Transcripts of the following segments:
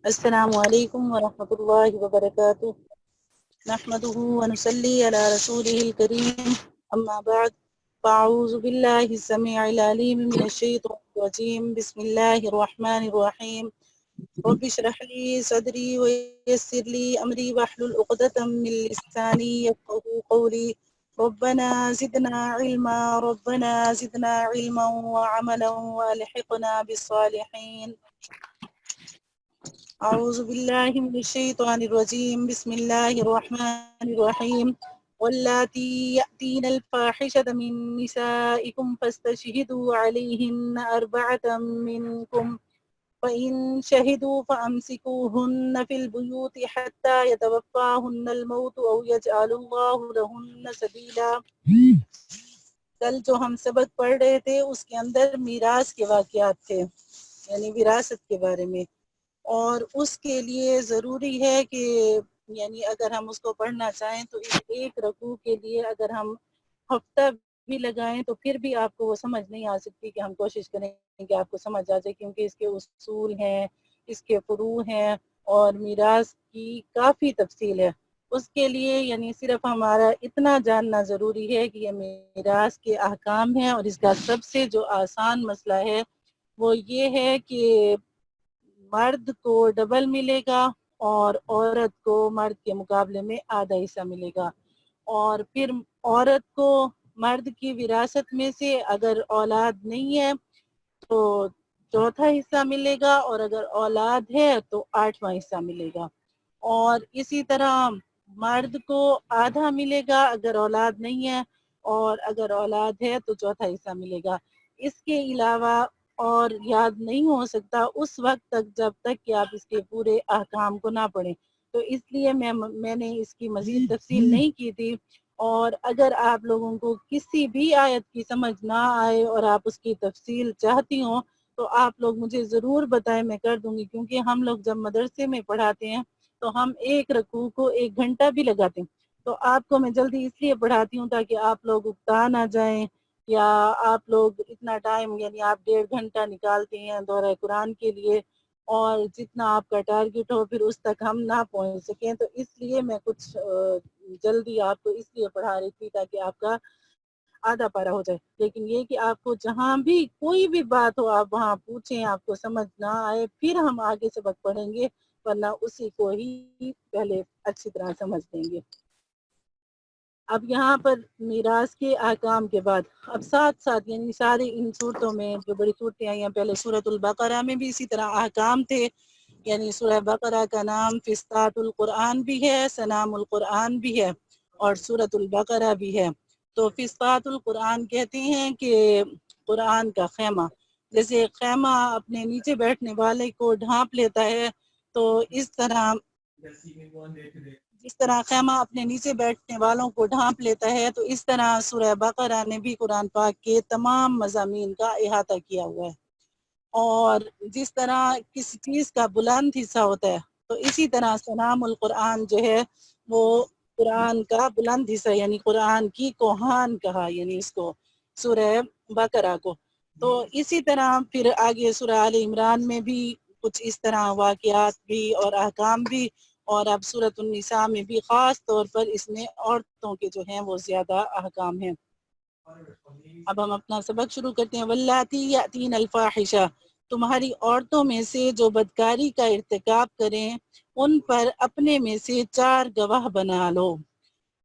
السلام علیکم ورحمۃ اللہ وبرکاتہ نحمده ونصلي على رسوله الكريم اما بعد فاعوذ باللہ السمیع العلیم من الشیطان الرجیم بسم اللہ الرحمن الرحیم رب اشرح لي صدری ويسر لي امری واحلل عقدۃ من لسانی يفقهوا قولی ربنا زدنا علما وعملا والحقنا بالصالحین اعوذ باللہ من الشیطان الرجیم بسم اللہ الرحمن الرحیم واللاتی یأتین الفاحشة من نسائکم فاستشہدوا علیہن اربعة منکم فإن شهدوا فأمسكوهن في البيوت حتى يتوفاهن الموت أو يجعل الله لهن سبيلا۔ کل جو ہم سبق پڑھ رہے تھے اس کے اندر میراث کے واقعات تھے، یعنی وراثت کے بارے میں، اور اس کے لیے ضروری ہے کہ یعنی اگر ہم اس کو پڑھنا چاہیں تو اس ایک رکوع کے لیے اگر ہم ہفتہ بھی لگائیں تو پھر بھی آپ کو وہ سمجھ نہیں آ سکتی، کہ ہم کوشش کریں کہ آپ کو سمجھ آ جائے، کیونکہ اس کے اصول ہیں، اس کے فروع ہیں، اور میراث کی کافی تفصیل ہے۔ اس کے لیے یعنی صرف ہمارا اتنا جاننا ضروری ہے کہ یہ میراث کے احکام ہیں، اور اس کا سب سے جو آسان مسئلہ ہے وہ یہ ہے کہ مرد کو ڈبل ملے گا اور عورت کو مرد کے مقابلے میں آدھا حصہ ملے گا، اور پھر عورت کو مرد کی وراثت میں سے اگر اولاد نہیں ہے تو چوتھا حصہ ملے گا، اور اگر اولاد ہے تو 8واں حصہ ملے گا، اور اسی طرح مرد کو آدھا ملے گا اگر اولاد نہیں ہے، اور اگر اولاد ہے تو چوتھا حصہ ملے گا۔ اس کے علاوہ اور یاد نہیں ہو سکتا اس وقت تک جب تک کہ آپ اس کے پورے احکام کو نہ پڑھیں، تو اس لیے میں نے اس کی مزید تفصیل نہیں کی تھی۔ اور اگر آپ لوگوں کو کسی بھی آیت کی سمجھ نہ آئے اور آپ اس کی تفصیل چاہتی ہوں تو آپ لوگ مجھے ضرور بتائیں، میں کر دوں گی، کیونکہ ہم لوگ جب مدرسے میں پڑھاتے ہیں تو ہم ایک رکوع کو 1 گھنٹہ بھی لگاتے ہیں، تو آپ کو میں جلدی اس لیے پڑھاتی ہوں تاکہ آپ لوگ اکتا نہ جائیں، یا آپ لوگ اتنا ٹائم یعنی آپ 1.5 گھنٹہ نکالتے ہیں دورہ قرآن کے لیے، اور جتنا آپ کا ٹارگٹ ہو پھر اس تک ہم نہ پہنچ سکیں، تو اس لیے میں کچھ جلدی آپ کو اس لیے پڑھا رہی تھی تاکہ آپ کا آدھا پارا ہو جائے۔ لیکن یہ کہ آپ کو جہاں بھی کوئی بھی بات ہو آپ وہاں پوچھیں، آپ کو سمجھ نہ آئے پھر ہم آگے سبق پڑھیں گے، ورنہ اسی کو ہی پہلے اچھی طرح سمجھ دیں گے۔ اب یہاں پر میراث کے احکام کے بعد اب ساتھ ساتھ یعنی سارے ان صورتوں میں جو بڑی صورتیں آئی ہیں، پہلے سورۃ البقرہ میں بھی اسی طرح احکام تھے، یعنی سورہ بقرہ کا نام فسطاط القرآن بھی ہے، سنام القرآن بھی ہے، اور سورۃ البقرہ بھی ہے۔ تو فسطاط القرآن کہتے ہیں کہ قرآن کا خیمہ، جیسے خیمہ اپنے نیچے بیٹھنے والے کو ڈھانپ لیتا ہے، تو جس طرح خیمہ اپنے نیچے بیٹھنے والوں کو ڈھانپ لیتا ہے، تو اس طرح سورہ بقرہ نے بھی قرآن پاک کے تمام مضامین کا احاطہ کیا ہوا ہے، اور جس طرح کسی چیز کا بلند حصہ ہوتا ہے تو اسی طرح سنام القرآن جو ہے وہ قرآن کا بلند حصہ، یعنی قرآن کی کوہان کہا، یعنی اس کو سورہ بقرہ کو۔ تو اسی طرح پھر آگے سورہ آل عمران میں بھی کچھ اس طرح واقعات بھی اور احکام بھی، اور اب سورۃ النساء میں بھی خاص طور پر اس میں عورتوں کے جو ہیں وہ زیادہ احکام ہیں۔ اب ہم اپنا سبق شروع کرتے ہیں۔ واللاتی یأتین الفاحشہ، تمہاری عورتوں میں سے جو بدکاری کا ارتکاب کریں ان پر اپنے میں سے 4 گواہ بنا لو،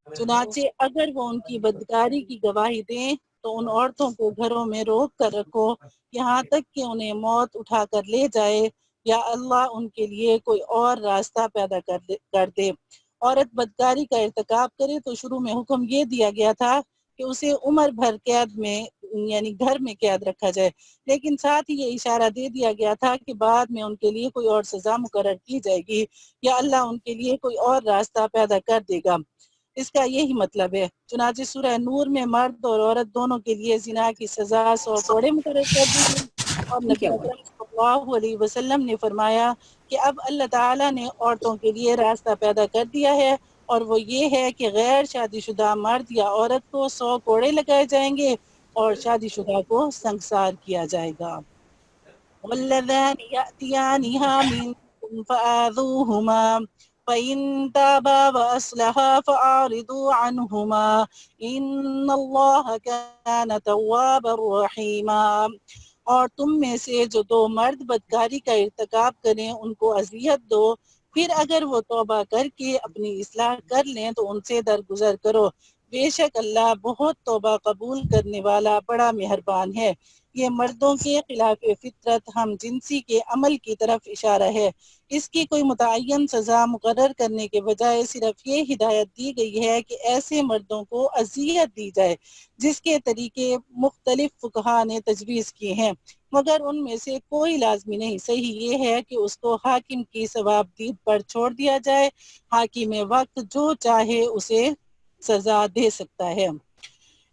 چنانچہ اگر وہ ان کی بدکاری کی گواہی دیں تو ان عورتوں کو گھروں میں روک کر رکھو یہاں تک کہ انہیں موت اٹھا کر لے جائے، یا اللہ ان کے لیے کوئی اور راستہ پیدا کر دے۔ عورت بدکاری کا ارتکاب کرے تو شروع میں حکم یہ دیا گیا تھا کہ اسے عمر بھر قید میں یعنی گھر میں قید رکھا جائے، لیکن ساتھ ہی یہ اشارہ دے دیا گیا تھا کہ بعد میں ان کے لیے کوئی اور سزا مقرر کی جائے گی، یا اللہ ان کے لیے کوئی اور راستہ پیدا کر دے گا۔ اس کا یہی مطلب ہے۔ چنانچہ سورہ نور میں مرد اور عورت دونوں کے لیے زنا کی سزا 100 کوڑے مقرر کر دی گئی، اور یہ نبی کیا ہوا؟ اکرم صلی اللہ علیہ وسلم نے فرمایا کہ اب اللہ تعالیٰ نے عورتوں کے لیے راستہ پیدا کر دیا ہے، اور وہ یہ ہے کہ غیر شادی شدہ مرد یا عورت کو 100 کوڑے لگائے جائیں گے اور شادی شدہ کو سنگسار کیا جائے گا۔ والذان یأتیانها منكم فآذوهما فإن تابا وأصلحا فأعرضوا عنهما إن الله كان توابا رحيما۔ اور تم میں سے جو دو مرد بدکاری کا ارتکاب کریں ان کو اذیت دو، پھر اگر وہ توبہ کر کے اپنی اصلاح کر لیں تو ان سے درگزر کرو، بے شک اللہ بہت توبہ قبول کرنے والا بڑا مہربان ہے۔ یہ مردوں کے خلاف فطرت ہم جنسی کے عمل کی طرف اشارہ ہے۔ اس کی کوئی متعین سزا مقرر کرنے کے بجائے صرف یہ ہدایت دی گئی ہے کہ ایسے مردوں کو اذیت دی جائے، جس کے طریقے مختلف فقہا نے تجویز کیے ہیں، مگر ان میں سے کوئی لازمی نہیں۔ صحیح یہ ہے کہ اس کو حاکم کی ثوابدید پر چھوڑ دیا جائے، حاکم وقت جو چاہے اسے سزا دے سکتا ہے۔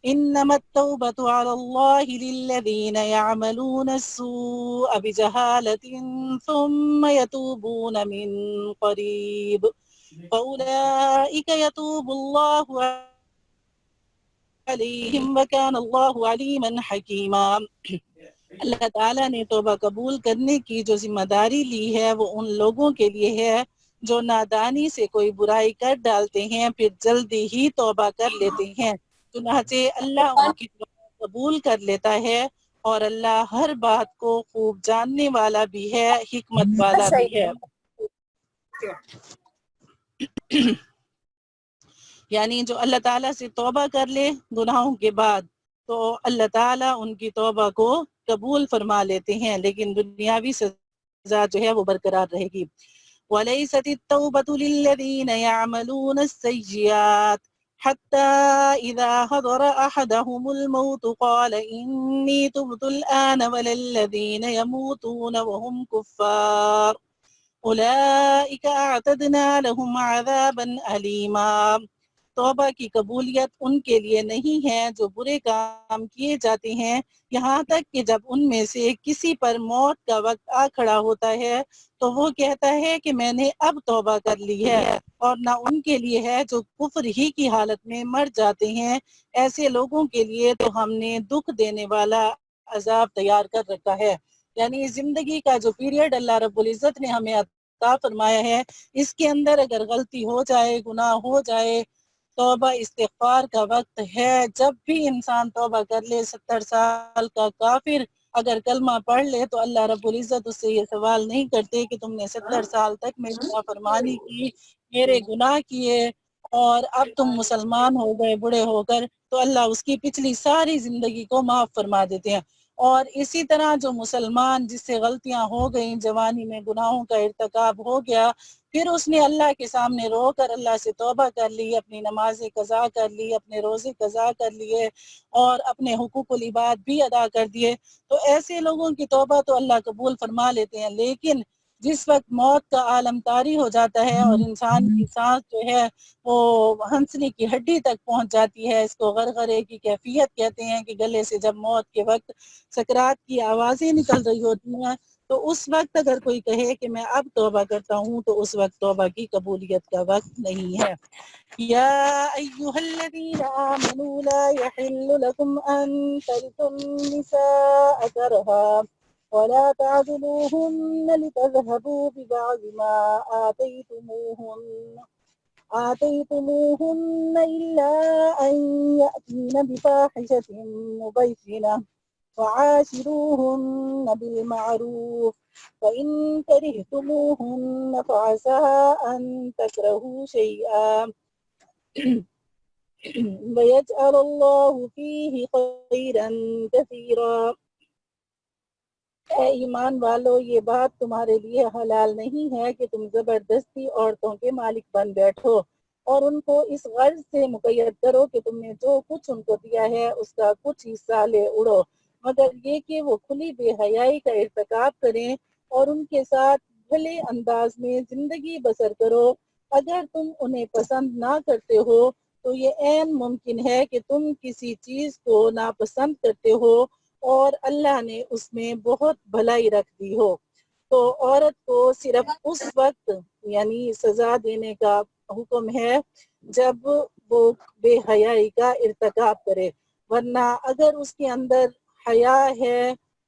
انما التوبة على الله للذين يعملون السوء بجهالة ثم يتوبون من قريب فأولئك يتوب الله علیہم وکان اللہ علیما حکیما۔ اللہ تعالیٰ نے توبہ قبول کرنے کی جو ذمہ داری لی ہے وہ ان لوگوں کے لیے ہے جو نادانی سے کوئی برائی کر ڈالتے ہیں پھر جلدی ہی توبہ کر لیتے ہیں، چنانچہ اللہ ان کی توبہ قبول کر لیتا ہے، اور اللہ ہر بات کو خوب جاننے والا بھی ہے، حکمت والا بھی ہے۔ یعنی جو اللہ تعالیٰ سے توبہ کر لے گناہوں کے بعد تو اللہ تعالیٰ ان کی توبہ کو قبول فرما لیتے ہیں، لیکن دنیاوی سزا جو ہے وہ برقرار رہے گی۔ وَلَيْسَتِ التَّوْبَةُ لِلَّذِينَ يَعْمَلُونَ السَّيِّئَاتِ حَتَّى إِذَا حَضَرَ أَحَدَهُمُ الْمَوْتُ قَالَ إِنِّي تُبْتُ الْآنَ وَلَا الَّذِينَ يَمُوتُونَ وَهُمْ كُفَّارٌ أُولَئِكَ أَعْتَدْنَا لَهُمْ عَذَابًا أَلِيمًا۔ توبہ کی قبولیت ان کے لیے نہیں ہے جو برے کام کیے جاتے ہیں، یہاں تک کہ جب ان میں سے کسی پر موت کا وقت آ کھڑا ہوتا ہے تو وہ کہتا ہے کہ میں نے اب توبہ کر لی ہے، اور نہ ان کے لیے ہے جو کفر ہی کی حالت میں مر جاتے ہیں، ایسے لوگوں کے لیے تو ہم نے دکھ دینے والا عذاب تیار کر رکھا ہے۔ یعنی زندگی کا جو پیریڈ اللہ رب العزت نے ہمیں عطا فرمایا ہے، اس کے اندر اگر غلطی ہو جائے، گناہ ہو جائے، توبہ استغفار کا وقت ہے۔ جب بھی انسان توبہ کر لے، 70 سال کا کافر اگر کلمہ پڑھ لے تو اللہ رب العزت اس سے یہ سوال نہیں کرتے کہ تم نے 70 سال تک میری نافرمانی کی، میرے گناہ کیے، اور اب تم مسلمان ہو گئے بوڑھے ہو کر، تو اللہ اس کی پچھلی ساری زندگی کو معاف فرما دیتے ہیں۔ اور اسی طرح جو مسلمان جس سے غلطیاں ہو گئیں، جوانی میں گناہوں کا ارتکاب ہو گیا، پھر اس نے اللہ کے سامنے رو کر اللہ سے توبہ کر لی، اپنی نمازیں قضا کر لی، اپنے روزے قضا کر لیے، اور اپنے حقوق العباد بھی ادا کر دیے، تو ایسے لوگوں کی توبہ تو اللہ قبول فرما لیتے ہیں۔ لیکن جس وقت موت کا عالم طاری ہو جاتا ہے اور انسان کی سانس جو ہے وہ ہنسنے کی ہڈی تک پہنچ جاتی ہے، اس کو غرغرے کی کیفیت کہتے ہیں، کہ گلے سے جب موت کے وقت سکرات کی آوازیں نکل رہی ہوتی ہیں، تو اس وقت اگر کوئی کہے کہ میں اب توبہ کرتا ہوں تو اس وقت توبہ کی قبولیت کا وقت نہیں ہے۔ یا ایھا الذین آمنوا لا یحل لکم ان ترثوا النساء کرہا ولا تعضلوہن لتذہبوا ببعض ما آتيتموهن إلا أن يأتين بفاحشة مبينة وعاشروهن بالمعروف فإن كرهتموهن فعسى أن تكرهوا شيئا ويجعل الله فيه خيرا كثيرا۔ اے ایمان والو، یہ بات تمہارے لیے حلال نہیں ہے کہ تم زبردستی عورتوں کے مالک بن بیٹھو اور ان کو اس غرض سے مقید کرو کہ تم نے جو کچھ ان کو دیا ہے اس کا کچھ حصہ لے اڑو، مگر یہ کہ وہ کھلی بے حیائی کا ارتکاب کریں اور ان کے ساتھ بھلے انداز میں زندگی بسر کرو۔ اگر تم انہیں پسند نہ کرتے ہو تو یہ عین ممکن ہے کہ تم کسی چیز کو ناپسند کرتے ہو اور اللہ نے اس میں بہت بھلائی رکھ دی ہو، تو عورت کو صرف اس وقت یعنی سزا دینے کا حکم ہے جب وہ بے حیائی کا ارتکاب کرے، ورنہ اگر اس کے اندر حیا ہے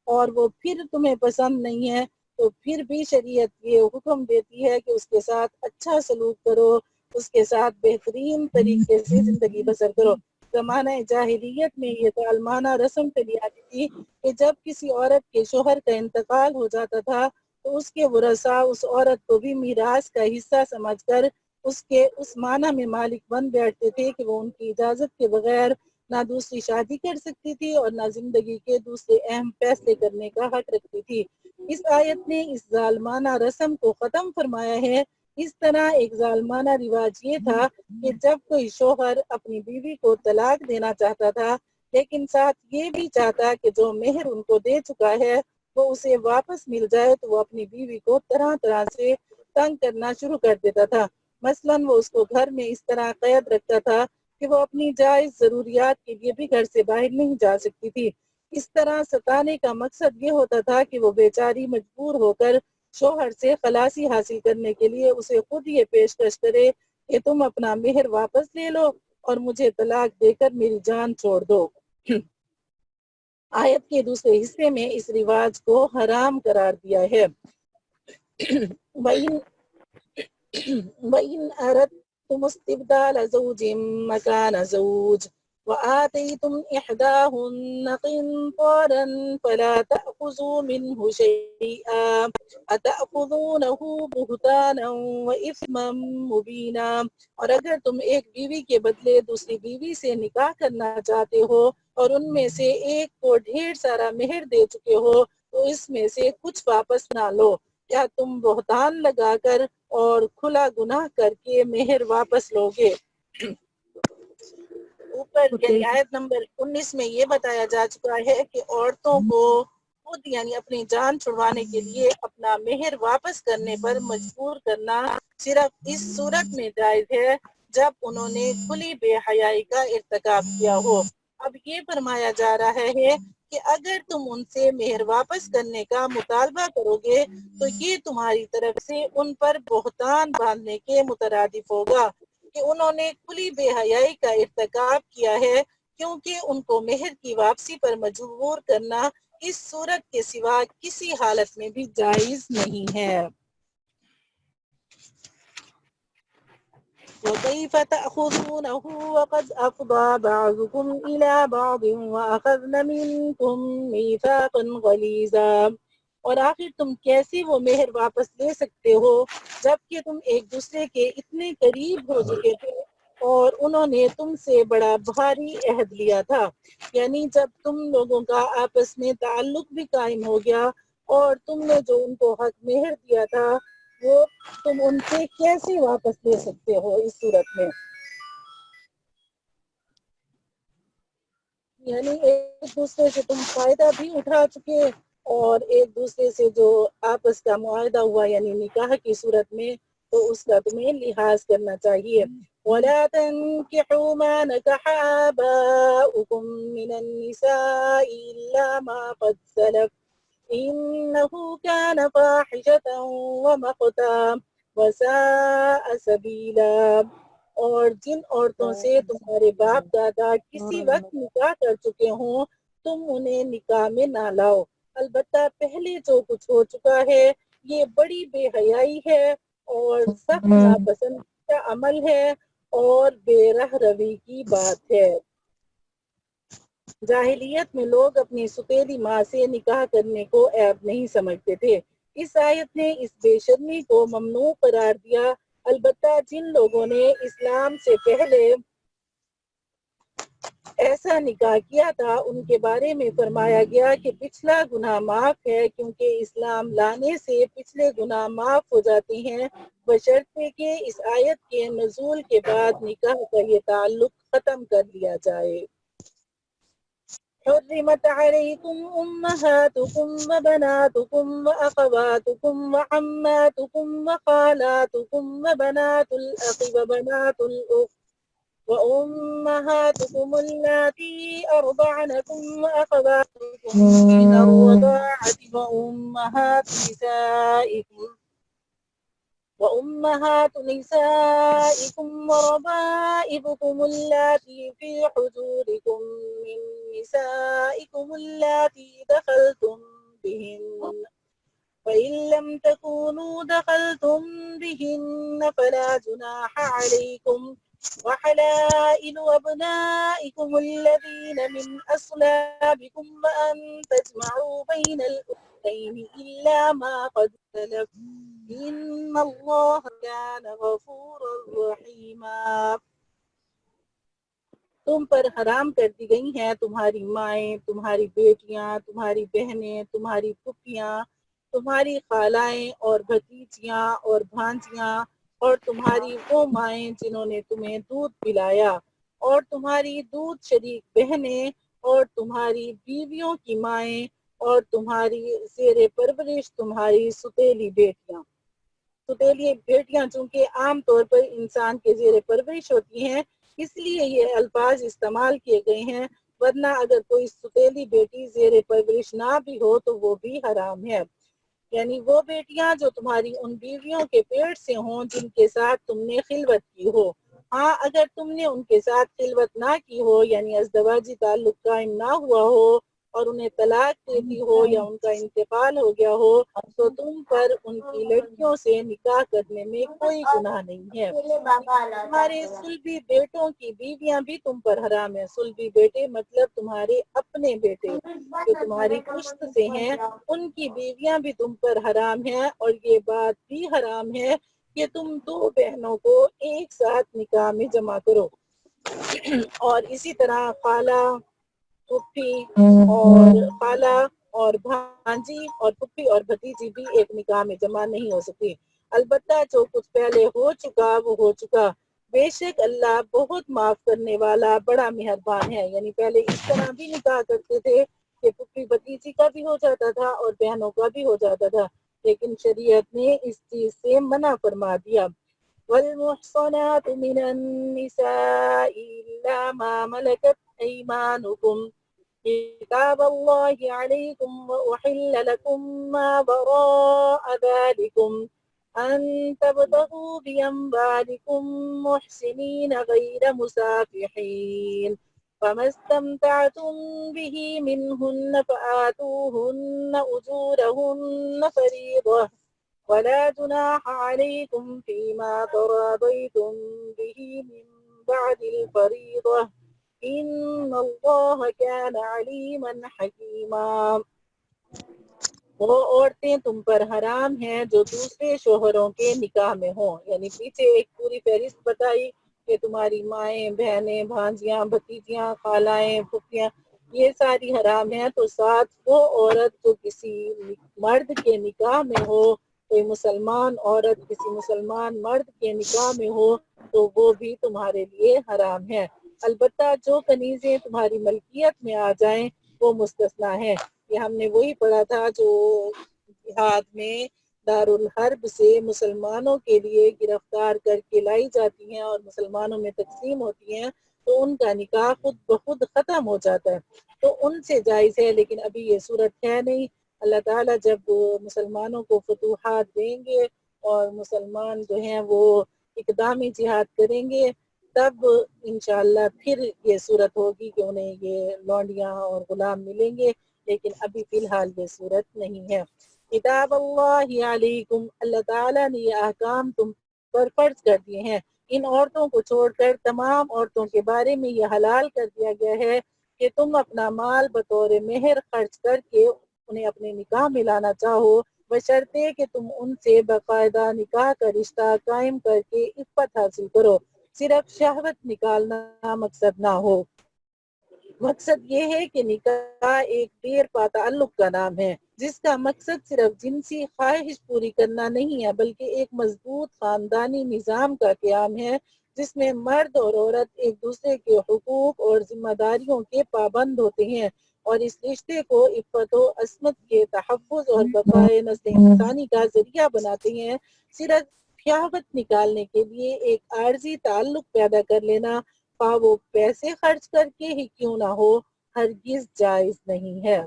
اور وہ پھر تمہیں پسند نہیں ہے تو پھر بھی شریعت یہ حکم دیتی ہے کہ اس کے ساتھ اچھا سلوک کرو، اس کے ساتھ بہترین طریقے سے زندگی بسر کرو۔ زمانہ جاہلیت میں یہ ظالمانہ رسم چلی آتی تھی کہ جب کسی عورت کے شوہر کا انتقال ہو جاتا تھا تو اس کے ورثاء اس عورت کو بھی میراث کا حصہ سمجھ کر اس معنی میں مالک بن بیٹھتے تھے کہ وہ ان کی اجازت کے بغیر نہ دوسری شادی کر سکتی تھی اور نہ زندگی کے دوسرے اہم فیصلے کرنے کا حق رکھتی تھی۔ اس آیت نے اس ظالمانہ رسم کو ختم فرمایا ہے۔ اس طرح ایک ظالمانہ رواج یہ تھا کہ جب کوئی شوہر اپنی بیوی کو طلاق دینا چاہتا تھا لیکن ساتھ یہ بھی چاہتا کہ جو مہر ان کو دے چکا ہے وہ اسے واپس مل جائے تو وہ اپنی بیوی کو طرح طرح سے تنگ کرنا شروع کر دیتا تھا۔ مثلاً وہ اس کو گھر میں اس طرح قید رکھتا تھا کہ وہ اپنی جائز ضروریات کے لیے بھی گھر سے باہر نہیں جا سکتی تھی۔ اس طرح ستانے کا مقصد یہ ہوتا تھا کہ وہ بیچاری مجبور ہو کر شوہر سے خلاصی حاصل کرنے کے لیے اسے خود یہ پیشکش کرے کہ تم اپنا مہر واپس لے لو اور مجھے طلاق دے کر میری جان چھوڑ دو۔ آیت کے دوسرے حصے میں اس رواج کو حرام قرار دیا ہے۔ وَإِنْ أَرَدْتُمُ اسْتِبْدَالَ زَوْجٍ مَكَانَ زَوْجٍ وَآتَيْتُمْ إِحْدَاهُنَّ قِنطَارًا فَلَا تَأْخُذُوا مِنْهُ شَيْئًا أَتَأْخُذُونَهُ بُهْتَانًا وَإِثْمًا مُبِينًا۔ اور اگر تم ایک بیوی کے بدلے دوسری بیوی سے نکاح کرنا چاہتے ہو اور ان میں سے ایک کو ڈھیر سارا مہر دے چکے ہو تو اس میں سے کچھ واپس نہ لو۔ کیا تم بہتان لگا کر اور کھلا گناہ کر کے مہر واپس لوگے؟ اوپر یعنی آیت نمبر 19 میں یہ بتایا جا چکا ہے کہ عورتوں کو خود یعنی اپنی جان چھڑوانے کے لیے اپنا مہر واپس کرنے پر مجبور کرنا صرف اس صورت میں جائز ہے جب انہوں نے کھلی بے حیائی کا ارتکاب کیا ہو۔ اب یہ فرمایا جا رہا ہے کہ اگر تم ان سے مہر واپس کرنے کا مطالبہ کرو گے تو یہ تمہاری طرف سے ان پر بہتان باندھنے کے مترادف ہوگا کہ انہوں نے کھلی بے حیائی کا ارتکاب کیا ہے، کیونکہ ان کو مہر کی واپسی پر مجبور کرنا اس صورت کے سوا کسی حالت میں بھی جائز نہیں ہے۔ وَكَيْفَ تَأْخُذُونَهُ وَقَدْ أَفْضَىٰ بَعْضُكُمْ إِلَىٰ بَعْضٍ وَأَخَذْنَ مِنكُم مِّيثَاقًا غَلِيظًا۔ اور آخر تم کیسے وہ مہر واپس لے سکتے ہو جبکہ تم ایک دوسرے کے اتنے قریب ہو چکے تھے اور انہوں نے تم سے بڑا بھاری عہد لیا تھا۔ یعنی جب تم لوگوں کا آپس میں تعلق بھی قائم ہو گیا اور تم نے جو ان کو حق مہر دیا تھا وہ تم ان سے کیسے واپس لے سکتے ہو اس صورت میں؟ یعنی ایک دوسرے سے تم فائدہ بھی اٹھا چکے اور ایک دوسرے سے جو آپس کا معاہدہ ہوا یعنی نکاح کی صورت میں تو اس کا تمہیں لحاظ کرنا چاہیے۔ وَلَا تَنكِحُوا مَا نَكَحَ آبَاؤُكُم مِّنَ النِّسَاءِ إِلَّا مَا قَدْ سَلَفَ إِنَّهُ كَانَ فَاحِشَةً وَمَقْتًا وَسَاءَ سَبِيلًا۔ اور جن عورتوں سے تمہارے باپ دادا کسی وقت نکاح کر چکے ہوں تم انہیں نکاح میں نہ لاؤ، البتہ پہلے جو کچھ ہو چکا ہے یہ بڑی بے حیائی ہے اور سخت ناپسند کا عمل ہے اور بے رہ روی کی بات ہے۔ جاہلیت میں لوگ اپنی سپیری ماں سے نکاح کرنے کو عیب نہیں سمجھتے تھے۔ اس آیت نے اس بے شرمی کو ممنوع قرار دیا، البتہ جن لوگوں نے اسلام سے پہلے ایسا نکاح کیا تھا ان کے بارے میں فرمایا گیا کہ پچھلا گناہ معاف ہے، کیونکہ اسلام لانے سے پچھلے گناہ معاف ہو جاتے ہیں بشرطے کہ اس آیت کے نزول کے بعد نکاح کا یہ تعلق ختم کر دیا جائے۔ حرمت علیکم امہاتکم وبناتکم واخواتکم وعماتکم وخالاتکم وبنات الاخ وبنات الاخت وأمهاتكم اللاتي أرضعنكم وأخواتكم من الرضاعة وأمهات نسائكم وربائبكم اللاتي في حجوركم من نسائكم اللاتي دخلتم بهن فإن لم تكونوا دخلتم بهن فلا جناح عليكم وحلائل أبنائكم الذين من أصلابكم وأن تجمعوا بين الأختين إلا ما قد سلف إن الله كان غفورا رحيما۔ تم پر حرام کر دی گئی ہیں تمہاری مائیں، تمہاری بیٹیاں، تمہاری بہنیں، تمہاری پھپھیاں، تمہاری خالائیں اور بھتیجیاں اور بھانجیاں، اور تمہاری وہ مائیں جنہوں نے تمہیں دودھ پلایا، اور تمہاری دودھ شریک بہنیں، اور تمہاری بیویوں کی مائیں، اور تمہاری زیر پرورش تمہاری ستیلی بیٹیاں۔ ستیلی بیٹیاں چونکہ عام طور پر انسان کے زیر پرورش ہوتی ہیں، اس لیے یہ الفاظ استعمال کیے گئے ہیں، ورنہ اگر کوئی ستیلی بیٹی زیر پرورش نہ بھی ہو تو وہ بھی حرام ہے۔ یعنی وہ بیٹیاں جو تمہاری ان بیویوں کے پیٹ سے ہوں جن کے ساتھ تم نے خلوت کی ہو۔ ہاں اگر تم نے ان کے ساتھ خلوت نہ کی ہو، یعنی ازدواجی تعلق قائم نہ ہوا ہو اور انہیں طلاق دے دی ہو یا ان کا انتقال ہو گیا ہو، تو تم پر ان کی لڑکیوں سے نکاح کرنے میں کوئی گناہ نہیں ہے۔ تمہارے سلبی بیٹوں کی بیویاں بھی تم پر حرام ہیں۔ سلبی بیٹے مطلب تمہارے اپنے بیٹے جو تمہاری پشت سے ہیں، ان کی بیویاں بھی تم پر حرام ہیں، اور یہ بات بھی حرام ہے کہ تم دو بہنوں کو ایک ساتھ نکاح میں جمع کرو۔ اور اسی طرح خالہ، پھپھی اور بھانجی اور پھپھی اور بھتیجی بھی ایک نکاح میں جمع نہیں ہو سکتی۔ البتہ جو کچھ پہلے ہو چکا وہ ہو چکا، بے شک اللہ بہت معاف کرنے والا بڑا مہربان ہے۔ یعنی پہلے اس طرح بھی نکاح کرتے تھے کہ پھپھی بھتیجی کا بھی ہو جاتا تھا اور بہنوں کا بھی ہو جاتا تھا، لیکن شریعت نے اس چیز سے منع فرما دیا۔ والمحصنات من النساء إلا ما ملكت أيمانكم كتاب الله عليكم وأحل لكم ما وراء ذلكم أن تبتغوا بأموالكم محسنين غير مسافحين فما استمتعتم به منهن فآتوهن أجورهن فريضة ولا جناح عليكم فيما تراضيتم به من بعد الفريضة إن الله كان عليما حكيما۔ وہ عورتیں تم پر حرام ہیں جو دوسرے شوہروں کے نکاح میں ہوں۔ یعنی پیچھے ایک پوری فہرست بتائی کہ تمہاری مائیں، بہنیں، بھانجیاں، بھتیجیاں، خالائیں، پھپھیاں، یہ ساری حرام ہیں، تو ساتھ وہ عورت جو کسی مرد کے نکاح میں ہو، کوئی مسلمان عورت کسی مسلمان مرد کے نکاح میں ہو تو وہ بھی تمہارے لیے حرام ہے۔ البتہ جو کنیزیں تمہاری ملکیت میں آ جائیں وہ مستثنا ہیں۔ یہ ہم نے وہی پڑھا تھا جو جہاد میں دارالحرب سے مسلمانوں کے لیے گرفتار کر کے لائی جاتی ہیں اور مسلمانوں میں تقسیم ہوتی ہیں، تو ان کا نکاح خود بخود ختم ہو جاتا ہے، تو ان سے جائز ہے۔ لیکن ابھی یہ صورت ہے نہیں۔ اللہ تعالیٰ جب مسلمانوں کو فتوحات دیں گے اور مسلمان جو ہیں وہ اقدامی جہاد کریں گے، تب انشاءاللہ پھر یہ صورت ہوگی کہ انہیں یہ لونڈیاں اور غلام ملیں گے، لیکن ابھی فی الحال یہ صورت نہیں ہے۔ کتاب اللہ علیکم، اللہ تعالیٰ نے یہ احکام تم پر فرض کر دیے ہیں۔ ان عورتوں کو چھوڑ کر تمام عورتوں کے بارے میں یہ حلال کر دیا گیا ہے کہ تم اپنا مال بطور مہر خرچ کر کے انہیں اپنے نکاح میں لانا چاہو، بشرطے کہ تم ان سے باقاعدہ نکاح کا رشتہ قائم کر کے عفت حاصل کرو، صرف شہوت نکالنا مقصد نہ ہو۔ مقصد یہ ہے کہ نکاح ایک دیر پا تعلق کا نام ہے جس کا مقصد صرف جنسی خواہش پوری کرنا نہیں ہے، بلکہ ایک مضبوط خاندانی نظام کا قیام ہے جس میں مرد اور عورت ایک دوسرے کے حقوق اور ذمہ داریوں کے پابند ہوتے ہیں، اور اس رشتے کو عفت و عصمت کے تحفظ اور بقائے نسل انسانی کا ذریعہ بناتے ہیں۔ صرف شہوت نکالنے کے لیے ایک عارضی تعلق پیدا کر لینا، خواہ وہ پیسے خرچ کر کے ہی کیوں نہ ہو، ہرگز جائز نہیں ہے۔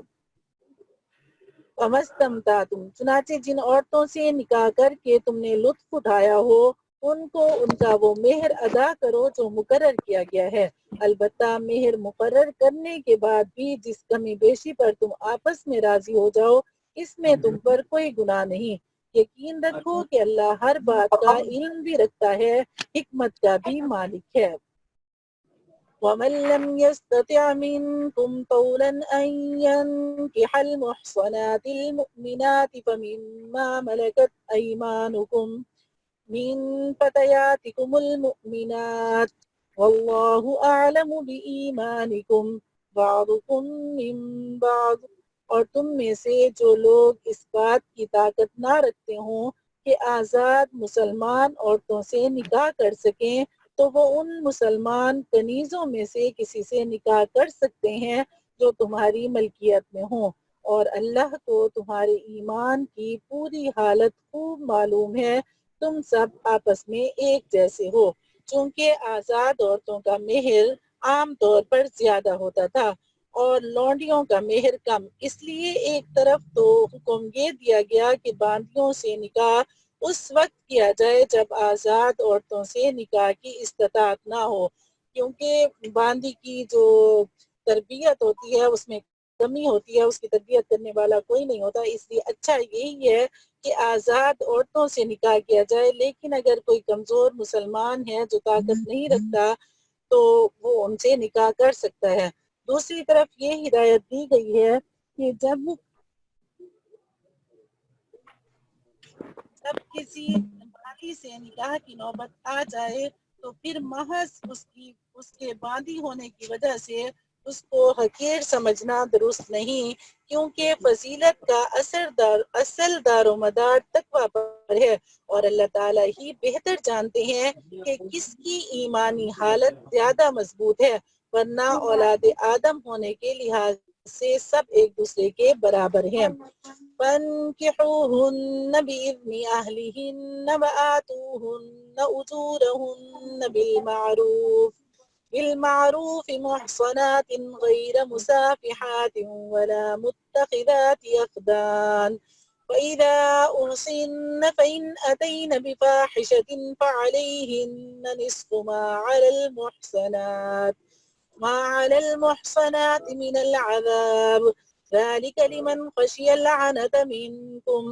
تم چنانچہ جن عورتوں سے نکاح کر کے تم نے لطف اٹھایا ہو ان کو ان کا وہ مہر ادا کرو جو مقرر کیا گیا ہے۔ البتہ مہر مقرر کرنے کے بعد بھی جس کمی بیشی پر تم آپس میں راضی ہو جاؤ اس میں تم پر کوئی گناہ نہیں۔ یقین رکھو کہ اللہ ہر بات کا علم بھی رکھتا ہے، حکمت کا بھی مالک ہے۔ وَمَن لَّمْ يَسْتَطِعْ مِنكُمْ طَوْلًا أَن يَنكِحَ الْمُحْصَنَاتِ الْمُؤْمِنَاتِ فَمِمَّا مَلَكَتْ أَيْمَانُكُم مِّن فَتَيَاتِكُمُ الْمُؤْمِنَاتِ وَاللَّهُ أَعْلَمُ بِإِيمَانِكُم بَعْضُكُم مِّن بَعْضٍ، اور تم میں سے جو لوگ اس بات کی طاقت نہ رکھتے ہوں کہ آزاد مسلمان عورتوں سے نکاح کر سکیں، تو وہ ان مسلمان کنیزوں میں سے کسی سے نکاح کر سکتے ہیں جو تمہاری ملکیت میں ہوں، اور اللہ کو تمہارے ایمان کی پوری حالت خوب معلوم ہے۔ تم سب آپس میں ایک جیسے ہو۔ چونکہ آزاد عورتوں کا مہر عام طور پر زیادہ ہوتا تھا اور لونڈیوں کا مہر کم، اس لیے ایک طرف تو حکم یہ دیا گیا کہ باندیوں سے نکاح اس وقت کیا جائے جب آزاد عورتوں سے نکاح کی استطاعت نہ ہو، کیونکہ باندی کی جو تربیت ہوتی ہے اس میں کمی ہوتی ہے، اس کی تربیت کرنے والا کوئی نہیں ہوتا، اس لیے اچھا یہی ہے کہ آزاد عورتوں سے نکاح کیا جائے۔ لیکن اگر کوئی کمزور مسلمان ہے جو طاقت نہیں رکھتا تو وہ ان سے نکاح کر سکتا ہے۔ دوسری طرف یہ ہدایت دی گئی ہے کہ جب کسی باندی سے نکاح کی نوبت آ جائے تو پھر محض اس کے باندی ہونے کی وجہ سے اس کو حقیر سمجھنا درست نہیں، کیونکہ فضیلت کا اصل دار و مدار تقویٰ پر ہے، اور اللہ تعالیٰ ہی بہتر جانتے ہیں کہ کس کی ایمانی حالت زیادہ مضبوط ہے، ورنہ اولاد آدم ہونے کے لحاظ سے سب ایک دوسرے کے برابر ہیں۔ فَانكِحُوهُنَّ بِإِذْنِ أَهْلِهِنَّ وَآتُوهُنَّ أُجُورَهُنَّ بِالْمَعْرُوفِ مُحْصَنَاتٍ غَيْرَ مُسَافِحَاتٍ وَلَا مُتَّخِذَاتِ أَخْدَانٍ فَإِذَا أُحْصِنَّ فَإِنْ أَتَيْنَ بِفَاحِشَةٍ فَعَلَيْهِنَّ نِصْفُ ما على المحصنات من العذاب ذلك لمن خشي العنة منكم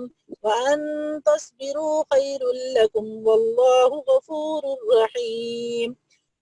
وأن تصبروا خير لكم والله غفور رحيم۔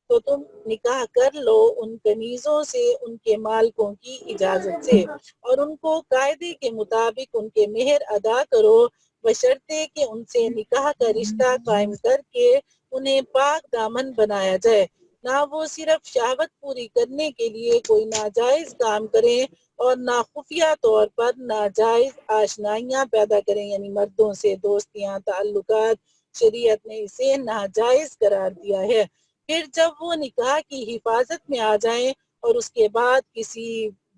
تو تم نکاح کر لو ان کنیزوں سے ان کے مالکوں کی اجازت سے، اور ان کو قاعدے کے مطابق ان کے مہر ادا کرو، بشرطے کہ ان سے نکاح کا رشتہ قائم کر کے انہیں پاک دامن بنایا جائے، نہ وہ صرف شہوت پوری کرنے کے لیے کوئی ناجائز کام کریں اور نہ خفیہ طور پر ناجائز آشنائیاں پیدا کریں، یعنی مردوں سے دوستیاں تعلقات شریعت نے اسے ناجائز قرار دیا ہے۔ پھر جب وہ نکاح کی حفاظت میں آ جائیں اور اس کے بعد کسی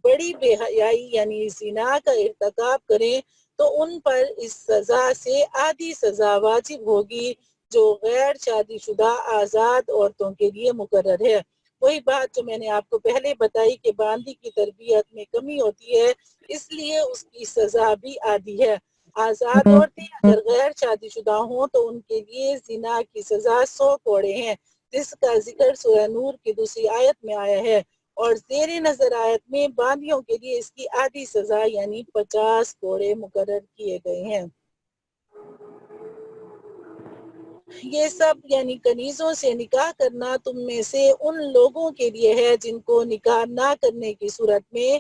بڑی بے حیائی یعنی زنا کا ارتکاب کریں تو ان پر اس سزا سے آدھی سزا واجب ہوگی جو غیر شادی شدہ آزاد عورتوں کے لیے مقرر ہے۔ وہی بات جو میں نے آپ کو پہلے بتائی کہ باندی کی تربیت میں کمی ہوتی ہے، اس لیے اس کی سزا بھی آدھی ہے۔ آزاد عورتیں اگر غیر شادی شدہ ہوں تو ان کے لیے زنا کی سزا 100 کوڑے ہیں، جس کا ذکر سورہ نور کی دوسری آیت میں آیا ہے، اور زیر نظر آیت میں باندیوں کے لیے اس کی آدھی سزا یعنی 50 کوڑے مقرر کیے گئے ہیں۔ یہ سب یعنی کنیزوں سے نکاح کرنا تم میں سے ان لوگوں کے لیے ہے جن کو نکاح نہ کرنے کی صورت میں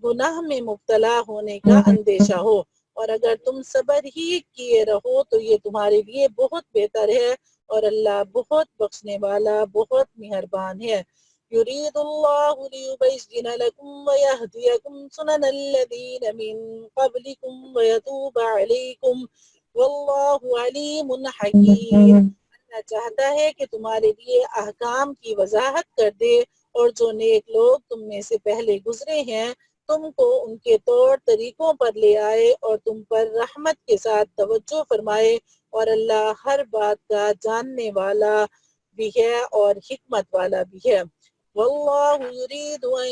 گناہ میں مبتلا ہونے کا اندیشہ ہو، اور اگر تم صبر ہی کیے رہو تو یہ تمہارے لیے بہت بہتر ہے، اور اللہ بہت بخشنے والا بہت مہربان ہے۔ يريد الله ليبين لكم ويهديكم سنن الذين من قبلكم ويتوب عليكم واللہ علیم حکیم۔ اللہ چاہتا ہے کہ تمہارے لیے احکام کی وضاحت کر دے، اور جو نیک لوگ تم میں سے پہلے گزرے ہیں تم کو ان کے طور طریقوں پر لے آئے اور تم پر رحمت کے ساتھ توجہ فرمائے، اور اللہ ہر بات کا جاننے والا بھی ہے اور حکمت والا بھی ہے۔ واللہ یرید ان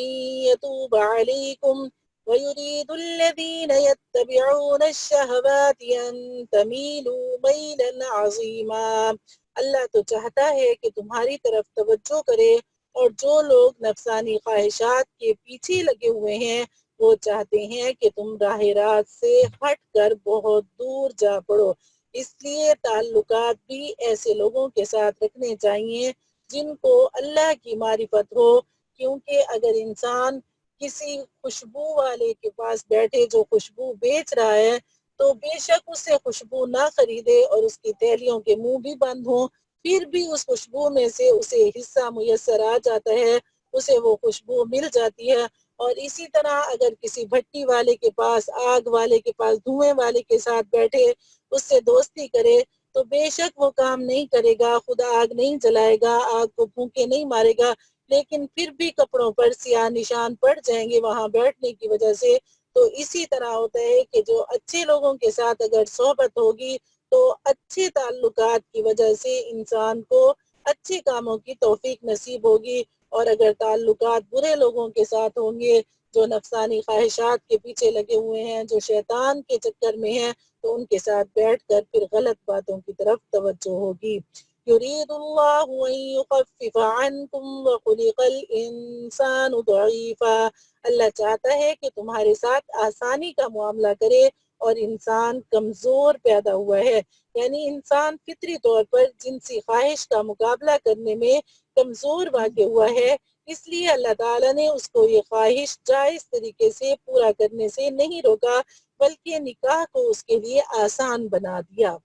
یتوب علیکم وَيُرِيدُ الَّذِينَ يَتَّبِعُونَ الشَّهَوَاتِ أَن تَمِيلُوا مَيْلًا عَظِيمًا۔ اللہ تو چاہتا ہے کہ تمہاری طرف توجہ کرے، اور جو لوگ نفسانی خواہشات کے پیچھے لگے ہوئے ہیں وہ چاہتے ہیں کہ تم راہ راست سے ہٹ کر بہت دور جا پڑو۔ اس لیے تعلقات بھی ایسے لوگوں کے ساتھ رکھنے چاہیے جن کو اللہ کی معرفت ہو، کیونکہ اگر انسان کسی خوشبو والے کے پاس بیٹھے جو خوشبو بیچ رہا ہے تو بے شک اس سے خوشبو نہ خریدے اور اس کی تھیلیوں کے منہ بھی بند ہوں، پھر بھی اس خوشبو میں سے اسے حصہ میسر آ جاتا ہے، اسے وہ خوشبو مل جاتی ہے۔ اور اسی طرح اگر کسی بھٹی والے کے پاس، آگ والے کے پاس، دھوئیں والے کے ساتھ بیٹھے اس سے دوستی کرے تو بے شک وہ کام نہیں کرے گا، خدا آگ نہیں جلائے گا، آگ کو پھونکے نہیں مارے گا، لیکن پھر بھی کپڑوں پر سیاہ نشان پڑ جائیں گے وہاں بیٹھنے کی وجہ سے۔ تو اسی طرح ہوتا ہے کہ جو اچھے لوگوں کے ساتھ اگر صحبت ہوگی تو اچھے تعلقات کی وجہ سے انسان کو اچھے کاموں کی توفیق نصیب ہوگی، اور اگر تعلقات برے لوگوں کے ساتھ ہوں گے جو نفسانی خواہشات کے پیچھے لگے ہوئے ہیں، جو شیطان کے چکر میں ہیں، تو ان کے ساتھ بیٹھ کر پھر غلط باتوں کی طرف توجہ ہوگی۔ یرید اللہ ان یخفف عنکم وخلق الانسان ضعیفا، اللہ چاہتا ہے کہ تمہارے ساتھ آسانی کا معاملہ کرے، اور انسان کمزور پیدا ہوا ہے، یعنی انسان فطری طور پر جنسی خواہش کا مقابلہ کرنے میں کمزور واقع ہوا ہے، اس لیے اللہ تعالیٰ نے اس کو یہ خواہش جائز طریقے سے پورا کرنے سے نہیں روکا، بلکہ نکاح کو اس کے لیے آسان بنا دیا۔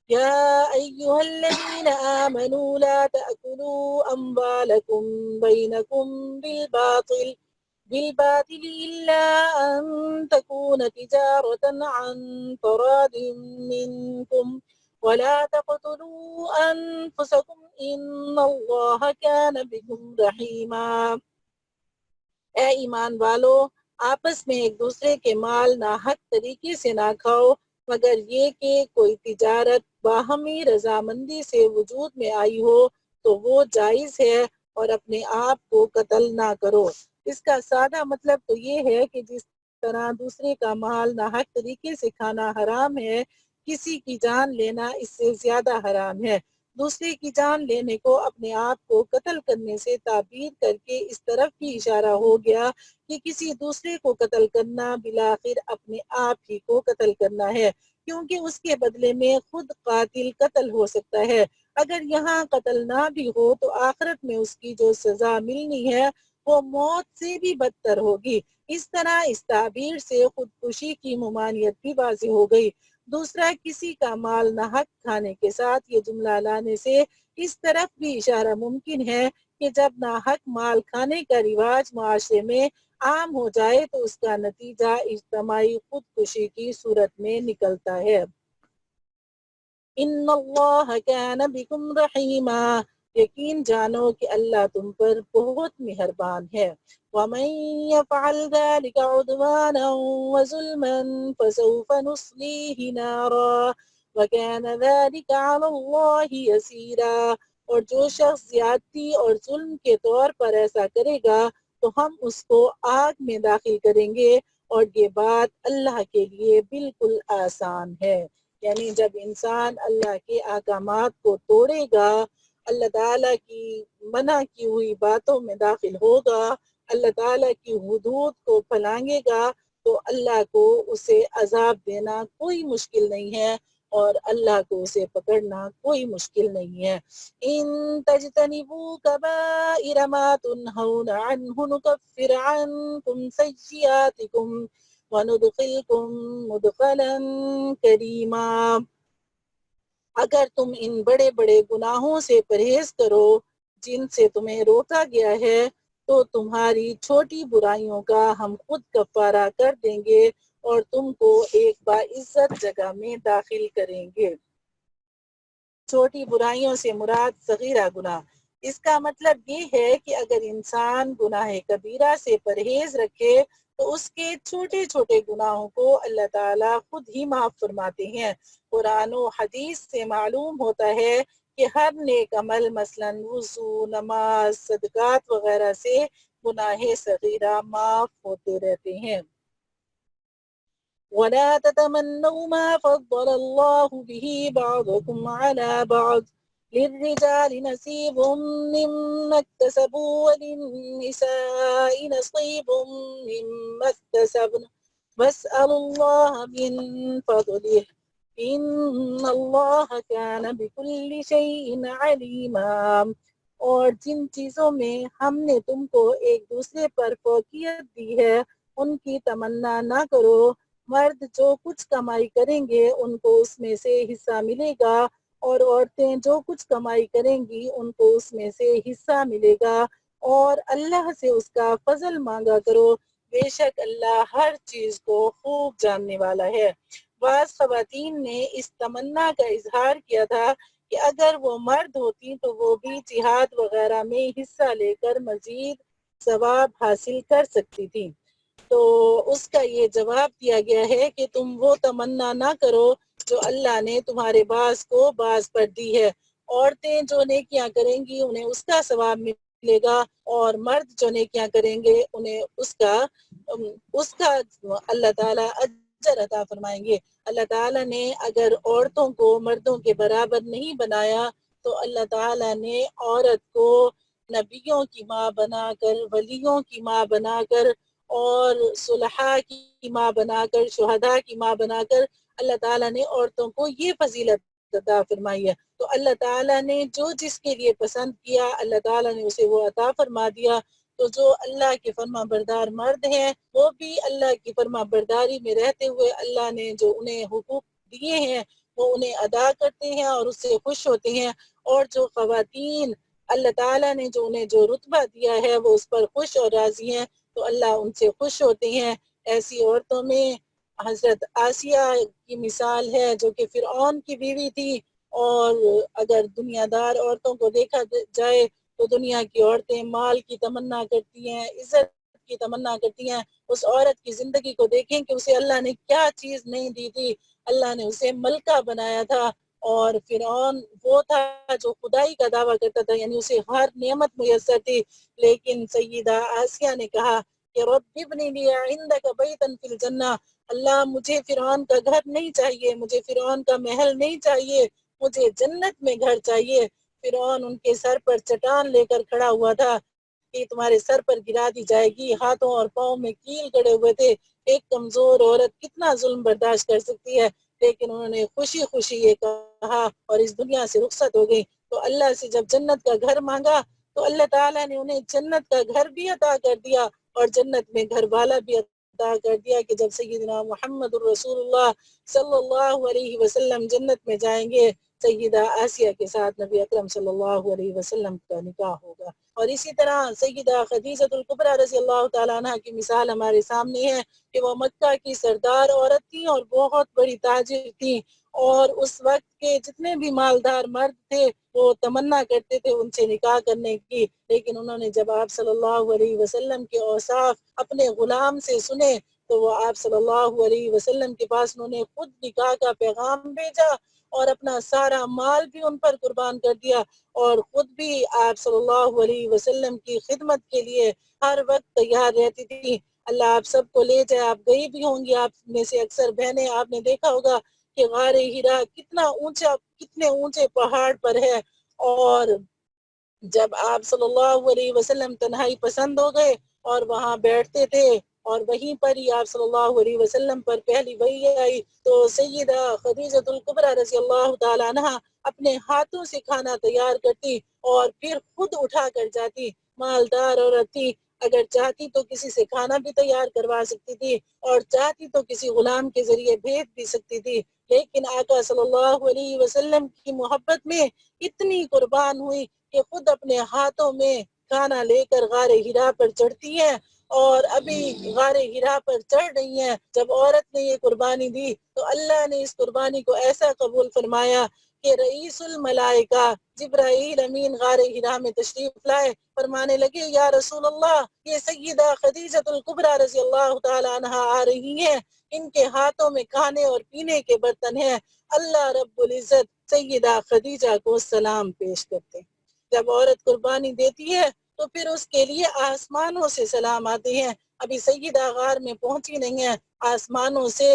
یا ایہا الذین آمنوا لا تأکلوا اموالکم بینکم بالباطل الا ان تکون تجارة عن تراض منکم ولا تقتلوا انفسکم ان اللہ کان بکم رحیما۔ اے ایمان والو، آپس میں ایک دوسرے کے مال ناحق طریقے سے نہ کھاؤ، مگر یہ کہ کوئی تجارت باہمی رضامندی سے وجود میں آئی ہو تو وہ جائز ہے، اور اپنے آپ کو قتل نہ کرو۔ اس کا سادہ مطلب تو یہ ہے کہ جس طرح دوسرے کا مال ناحق طریقے سے کھانا حرام ہے، کسی کی جان لینا اس سے زیادہ حرام ہے۔ دوسرے کی جان لینے کو اپنے آپ کو قتل کرنے سے تعبیر کر کے اس طرف بھی اشارہ ہو گیا کہ کسی دوسرے کو قتل کرنا بالآخر اپنے آپ ہی کو قتل کرنا ہے، کیونکہ اس کے بدلے میں خود قاتل قتل ہو سکتا ہے۔ اگر یہاں قتل نہ بھی ہو تو آخرت میں اس کی جو سزا ملنی ہے وہ موت سے بھی بدتر ہوگی۔ اس طرح اس تعبیر سے خودکشی کی ممانعت بھی واضح ہو گئی۔ دوسرا، کسی کا مال ناحق کھانے کے ساتھ یہ جملہ لانے سے اس طرف بھی اشارہ ممکن ہے کہ جب ناحق مال کھانے کا رواج معاشرے میں عام ہو جائے تو اس کا نتیجہ اجتماعی خودکشی کی صورت میں نکلتا ہے۔ ان اللہ کان بکم رحیما، یقین جانو کہ اللہ تم پر بہت مہربان ہے۔ ومن يفعل ذلك عدوانا وظلما فسوف نصليه نارا وكان ذلك على الله يسيرا، اور جو شخص زیادتی اور ظلم کے طور پر ایسا کرے گا تو ہم اس کو آگ میں داخل کریں گے، اور یہ بات اللہ کے لیے بالکل آسان ہے۔ یعنی جب انسان اللہ کے احکامات کو توڑے گا، اللہ تعالیٰ کی منع کی ہوئی باتوں میں داخل ہوگا، اللہ تعالیٰ کی حدود کو پھلانگے گا، تو اللہ کو اسے عذاب دینا کوئی مشکل نہیں ہے، اور اللہ کو اسے پکڑنا کوئی مشکل نہیں ہے۔ ان تجتنبوا کبائر ما تنہون عنہ نکفر عنکم سیئاتکم وندخلکم مدخلا کریما، اگر تم ان بڑے بڑے گناہوں سے پرہیز کرو جن سے تمہیں روکا گیا ہے تو تمہاری چھوٹی برائیوں کا ہم خود کفارہ کر دیں گے، اور تم کو ایک باعزت جگہ میں داخل کریں گے۔ چھوٹی برائیوں سے مراد صغیرہ گناہ۔ اس کا مطلب یہ ہے کہ اگر انسان گناہ کبیرہ سے پرہیز رکھے تو اس کے چھوٹے چھوٹے گناہوں کو اللہ تعالیٰ خود ہی معاف فرماتے ہیں۔ قرآن و حدیث سے معلوم ہوتا ہے کہ ہر نیک عمل مثلاً وضو، نماز، صدقات وغیرہ سے گناہ صغیرہ معاف ہوتے رہتے ہیں۔ وَلَا تَتَمَنَّوْا مَا فَضَّلَ اللَّهُ بِهِ بَعْضَكُمْ عَلَى بَعْضٍ للرجال نصيب مما اكتسبوا وللنساء نصيب مما اكتسبن واسألوا الله من فضله إن الله كان بكل شيء عليما۔ اور جن چیزوں میں ہم نے تم کو ایک دوسرے پر فوقیت دی ہے ان کی تمنا نہ کرو، مرد جو کچھ کمائی کریں گے ان کو اس میں سے حصہ ملے گا اور عورتیں جو کچھ کمائی کریں گی ان کو اس میں سے حصہ ملے گا، اور اللہ سے اس کا فضل مانگا کرو، بے شک اللہ ہر چیز کو خوب جاننے والا ہے۔ بعض خواتین نے اس تمنا کا اظہار کیا تھا کہ اگر وہ مرد ہوتی تو وہ بھی جہاد وغیرہ میں حصہ لے کر مزید ثواب حاصل کر سکتی تھی، تو اس کا یہ جواب دیا گیا ہے کہ تم وہ تمنا نہ کرو جو اللہ نے تمہارے بعض کو بعض پر دی ہے، عورتیں جو نیکیاں کریں گی انہیں اس کا ثواب ملے گا اور مرد جو نیکیاں کریں گے انہیں اس کا اللہ تعالیٰ اجر عطا فرمائیں گے۔ اللہ تعالیٰ نے اگر عورتوں کو مردوں کے برابر نہیں بنایا تو اللہ تعالیٰ نے عورت کو نبیوں کی ماں بنا کر، ولیوں کی ماں بنا کر اور صلحاء کی ماں بنا کر، شہداء کی ماں بنا کر اللہ تعالیٰ نے عورتوں کو یہ فضیلت عطا فرمائی ہے۔ تو اللہ تعالیٰ نے جو جس کے لیے پسند کیا اللہ تعالیٰ نے اسے وہ عطا فرما دیا، تو جو اللہ کے فرما بردار مرد ہیں وہ بھی اللہ کی فرما برداری میں رہتے ہوئے اللہ نے جو انہیں حقوق دیے ہیں وہ انہیں ادا کرتے ہیں اور اس سے خوش ہوتے ہیں، اور جو خواتین اللہ تعالیٰ نے جو انہیں جو رتبہ دیا ہے وہ اس پر خوش اور راضی ہیں تو اللہ ان سے خوش ہوتے ہیں۔ ایسی عورتوں میں حضرت آسیہ کی مثال ہے جو کہ فرعون کی بیوی تھی، اور اگر دنیا دار عورتوں کو دیکھا جائے تو دنیا کی عورتیں مال کی تمنا کرتی ہیں، عزت کی تمنا کرتی ہیں، اس عورت کی زندگی کو دیکھیں کہ اسے اللہ نے کیا چیز نہیں دی تھی، اللہ نے اسے ملکہ بنایا تھا، اور فرعون وہ تھا جو خدائی کا دعویٰ کرتا تھا، یعنی اسے ہر نعمت میسر تھی، لیکن سیدہ آسیہ نے کہا کہ رب ابنی لی عندک بیتا فی الجنہ، اللہ مجھے فرعون کا گھر نہیں چاہیے، مجھے فرعون کا محل نہیں چاہیے، مجھے جنت میں گھر چاہیے۔ فرعون ان کے سر پر چٹان لے کر کھڑا ہوا تھا کہ تمہارے سر پر گرا دی جائے گی، ہاتھوں اور پاؤں میں کیل گڑے ہوئے تھے، ایک کمزور عورت کتنا ظلم برداشت کر سکتی ہے، لیکن انہوں نے خوشی خوشی یہ کہا اور اس دنیا سے رخصت ہو گئی۔ تو اللہ سے جب جنت کا گھر مانگا تو اللہ تعالیٰ نے انہیں جنت کا گھر بھی عطا کر دیا اور جنت میں گھر والا بھی عطا کر دیا کہ جب سیدنا محمد الرسول اللہ صلی اللہ علیہ وسلم جنت میں جائیں گے سیدہ آسیہ کے ساتھ نبی اکرم صلی اللہ علیہ وسلم کا نکاح ہوگا۔ اور اسی طرح سیدہ خدیجہ الکبریٰ رضی اللہ تعالیٰ عنہ کی مثال ہمارے سامنے ہے کہ وہ مکہ کی سردار عورت تھی اور بہت بڑی تاجر تھی، اور اس وقت کے جتنے بھی مالدار مرد تھے وہ تمنا کرتے تھے ان سے نکاح کرنے کی، لیکن انہوں نے جب آپ صلی اللہ علیہ وسلم کے اوصاف اپنے غلام سے سنے تو وہ آپ صلی اللہ علیہ وسلم کے پاس انہوں نے خود نکاح کا پیغام بھیجا اور اپنا سارا مال بھی ان پر قربان کر دیا، اور خود بھی آپ صلی اللہ علیہ وسلم کی خدمت کے لیے ہر وقت تیار رہتی تھی۔ اللہ آپ سب کو لے جائے، آپ گئی بھی ہوں گی، آپ میں سے اکثر بہنیں آپ نے دیکھا ہوگا کہ غار ہرا کتنا اونچا، کتنے اونچے پہاڑ پر ہے، اور جب آپ صلی اللہ علیہ وسلم تنہائی پسند ہو گئے اور وہاں بیٹھتے تھے اور وہیں پر ہی آپ صلی اللہ علیہ وسلم پر پہلی وحی آئی تو سیدہ خدیجہ الکبریٰ رضی اللہ تعالیٰ عنہ اپنے ہاتھوں سے کھانا تیار کرتی اور پھر خود اٹھا کر جاتی۔ مالدار عورت تھی، اگر چاہتی تو کسی سے کھانا بھی تیار کروا سکتی تھی اور چاہتی تو کسی غلام کے ذریعے بھیج بھی سکتی تھی، لیکن آقا صلی اللہ علیہ وسلم کی محبت میں اتنی قربان ہوئی کہ خود اپنے ہاتھوں میں کھانا لے کر غار ہرا پر چڑھتی ہیں، اور ابھی غار ہرا پر چڑھ رہی ہیں۔ جب عورت نے یہ قربانی دی تو اللہ نے اس قربانی کو ایسا قبول فرمایا کہ رئیس الملائکہ جبرائیل امین غار ہرا میں تشریف لائے، فرمانے لگے یا رسول اللہ یہ سیدہ خدیجہ الکبریٰ رضی اللہ تعالیٰ عنہ آ رہی ہیں، ان کے ہاتھوں میں کھانے اور پینے کے برتن ہیں، اللہ رب العزت سیدہ خدیجہ کو سلام پیش کرتے۔ جب عورت قربانی دیتی ہے تو پھر اس کے لیے آسمانوں سے سلام آتے ہیں، ابھی سیدہ غار میں پہنچی نہیں ہے، آسمانوں سے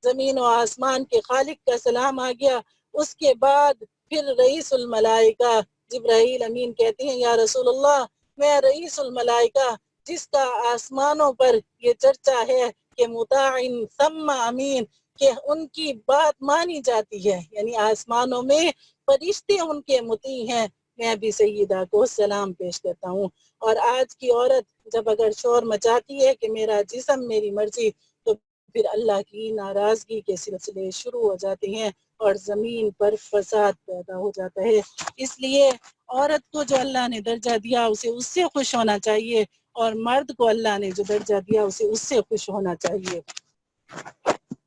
زمین و آسمان کے خالق کا سلام آ گیا، اس کے بعد پھر رئیس الملائکہ جبرائیل امین کہتے ہیں یا رسول اللہ میں رئیس الملائکہ جس کا آسمانوں پر یہ چرچا ہے کہ مطاع ثم امین کہ ان کی بات مانی جاتی ہے، یعنی آسمانوں میں فرشتے ان کے مطیع ہیں، میں بھی سیدہ کو سلام پیش کرتا ہوں۔ اور آج کی عورت جب اگر شور مچاتی ہے کہ میرا جسم میری مرضی، تو پھر اللہ کی ناراضگی کے سلسلے شروع ہو جاتے ہیں اور زمین پر فساد پیدا ہو جاتا ہے۔ اس لیے عورت کو جو اللہ نے درجہ دیا اسے اس سے خوش ہونا چاہیے، اور مرد کو اللہ نے جو درجہ دیا اسے اس سے خوش ہونا چاہیے۔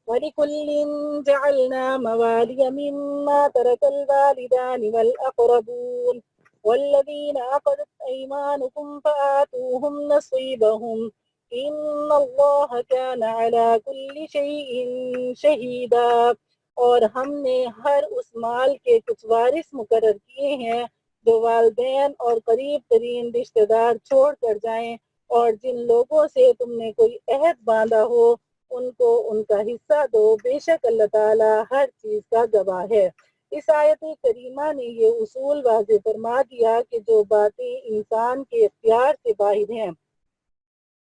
وَلِكُلٍّ جَعَلْنَا مَوَالِيَ مِمَّا تَرَكَ الْوَالِدَانِ وَالْأَقْرَبُونَ وَالَّذِينَ عَقَدَتْ أَيْمَانُكُمْ فَآتُوهُمْ نَصِيبَهُمْ إِنَّ اللَّهَ كَانَ عَلَى كُلِّ شَيْءٍ شَهِيدًا۔ اور ہم نے ہر اس مال کے کچھ وارث مقرر کیے ہیں جو والدین اور قریب ترین رشتہ دار چھوڑ کر جائیں، اور جن لوگوں سے تم نے کوئی عہد باندھا ہو ان کو ان کا حصہ دو، بے شک اللہ تعالیٰ ہر چیز کا گواہ ہے۔ اس آیت کریمہ نے یہ اصول واضح فرما دیا کہ جو باتیں انسان کے اختیار سے باہر ہیں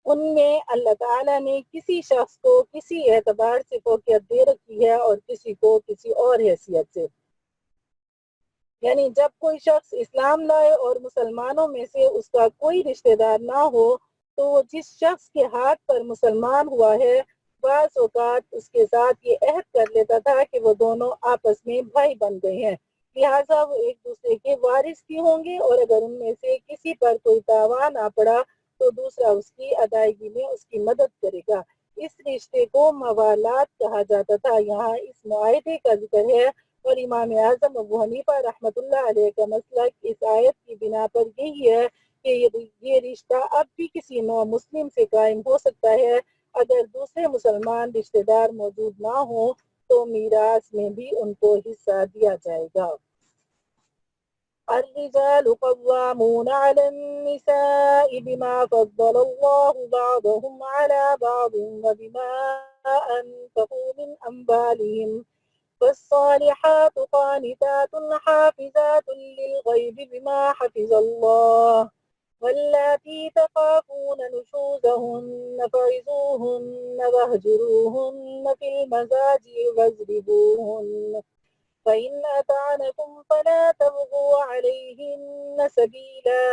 ان میں اللہ تعالیٰ نے کسی شخص کو کسی اعتبار سے فوقیت دے رکھی ہے اور کسی کو کسی اور حیثیت سے۔ یعنی جب کوئی شخص اسلام لائے اور مسلمانوں میں سے اس کا کوئی رشتہ دار نہ ہو تو وہ جس شخص کے ہاتھ پر مسلمان ہوا ہے بعض اوقات اس کے ساتھ یہ عہد کر لیتا تھا کہ وہ دونوں آپس میں بھائی بن گئے ہیں، لہٰذا وہ ایک دوسرے کے وارث بھی ہوں گے، اور اگر ان میں سے کسی پر کوئی تاوان آ پڑا تو دوسرا اس کی ادائیگی میں اس کی مدد کرے گا۔ اس رشتے کو موالات کہا جاتا تھا۔ یہاں اس معاہدے کا ذکر ہے، اور امام اعظم ابو حنیفہ رحمۃ اللہ علیہ کا مسلک اس آیت کی بنا پر یہی ہے کہ یہ رشتہ اب بھی کسی نو مسلم سے قائم ہو سکتا ہے، اگر دوسرے مسلمان رشتہ دار موجود نہ ہوں تو میراث میں بھی ان کو حصہ دیا جائے گا۔ الرجال قوامون على النساء بما فضل الله بعضهم على بعض وبما أنفقوا من أموالهم فالصالحات قانتات حافظات للغيب بما حفظ الله واللاتي تخافون نشوزهن فعظوهن واهجروهن في المضاجع واضربوهن فإن أطعنكم فلا تبغوا عليهن سبيلا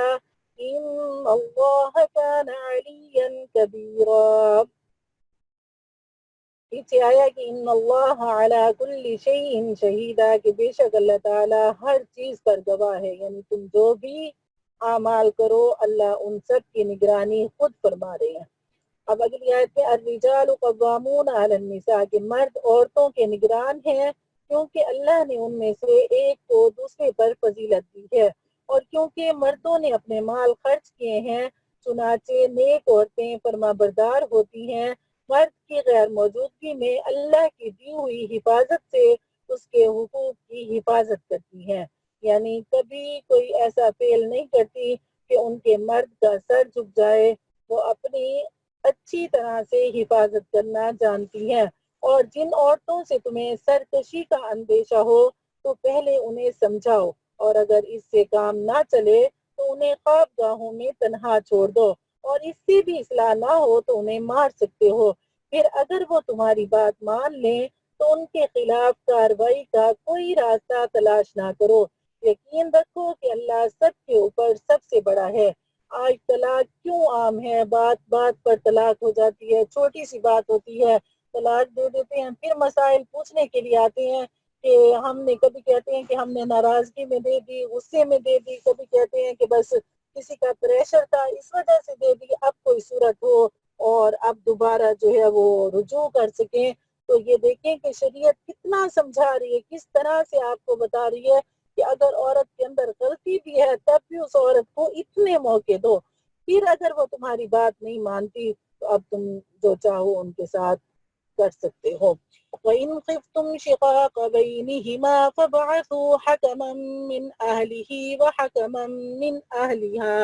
إن الله كان عليا كبيرا۔ پیچھے آیا کہ ان اللہ علی کل شیء شہیدا کہ بے شک اللہ تعالیٰ ہر چیز پر گواہ ہے، یعنی تم جو بھی اعمال کرو اللہ ان سب کی نگرانی خود فرما رہے ہیں۔ اب اگلی آیت میں الرجال قوامون علی النساء کہ مرد عورتوں کے نگران ہیں کیونکہ اللہ نے ان میں سے ایک کو دوسرے پر فضیلت دی ہے، اور کیونکہ مردوں نے اپنے مال خرچ کیے ہیں چنانچہ نیک عورتیں فرما بردار ہوتی ہیں مرد کی غیر موجودگی میں اللہ کی دی ہوئی حفاظت سے اس کے حقوق کی حفاظت کرتی ہیں، یعنی کبھی کوئی ایسا فعل نہیں کرتی کہ ان کے مرد کا سر جھک جائے، وہ اپنی اچھی طرح سے حفاظت کرنا جانتی ہیں۔ اور جن عورتوں سے تمہیں سرکشی کا اندیشہ ہو تو پہلے انہیں سمجھاؤ، اور اگر اس سے کام نہ چلے تو انہیں خواب گاہوں میں تنہا چھوڑ دو، اور اس سے بھی اصلاح نہ ہو تو انہیں مار سکتے ہو، پھر اگر وہ تمہاری بات مان لیں تو ان کے خلاف کارروائی کا کوئی راستہ تلاش نہ کرو، یقین رکھو کہ اللہ سب کے اوپر سب سے بڑا ہے۔ آج طلاق کیوں عام ہے، بات بات پر طلاق ہو جاتی ہے، چھوٹی سی بات ہوتی ہے طلاق دے دیتے ہیں، پھر مسائل پوچھنے کے لیے آتے ہیں کہ ہم نے کبھی کہتے ہیں کہ ہم نے ناراضگی میں دے دی، غصے میں دے دی، کبھی کہتے ہیں کہ بس کسی کا پریشر تھا اس وجہ سے دے دی، اب کوئی صورت ہو اور اب دوبارہ جو ہے وہ رجوع کر سکیں، تو یہ دیکھیں کہ شریعت کتنا سمجھا رہی ہے، کس طرح سے آپ کو بتا رہی ہے کہ اگر عورت کے اندر غلطی بھی ہے تب بھی اس عورت کو اتنے موقع دو، پھر اگر وہ تمہاری بات نہیں مانتی تو اب تم جو چاہو ان کے ساتھ کر سکتے ہو۔ وَإِنْ خِفْتُمْ شِقَاقَ بَيْنِهِمَا فَابْعَثُوا حَكَمًا مِّنْ أَهْلِهِ وَحَكَمًا مِّنْ أَهْلِهَا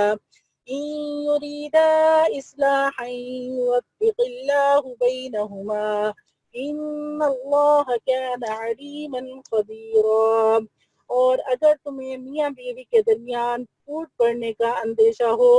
إِن يُرِيدَا إِصْلَاحًا يُوَفِّقِ اللَّهُ بَيْنَهُمَا إِنَّ اللَّهَ كَانَ عَلِيمًا خَبِيرًا۔ اور اگر تمہیں میاں بیوی کے درمیان پھوٹ پڑنے کا اندیشہ ہو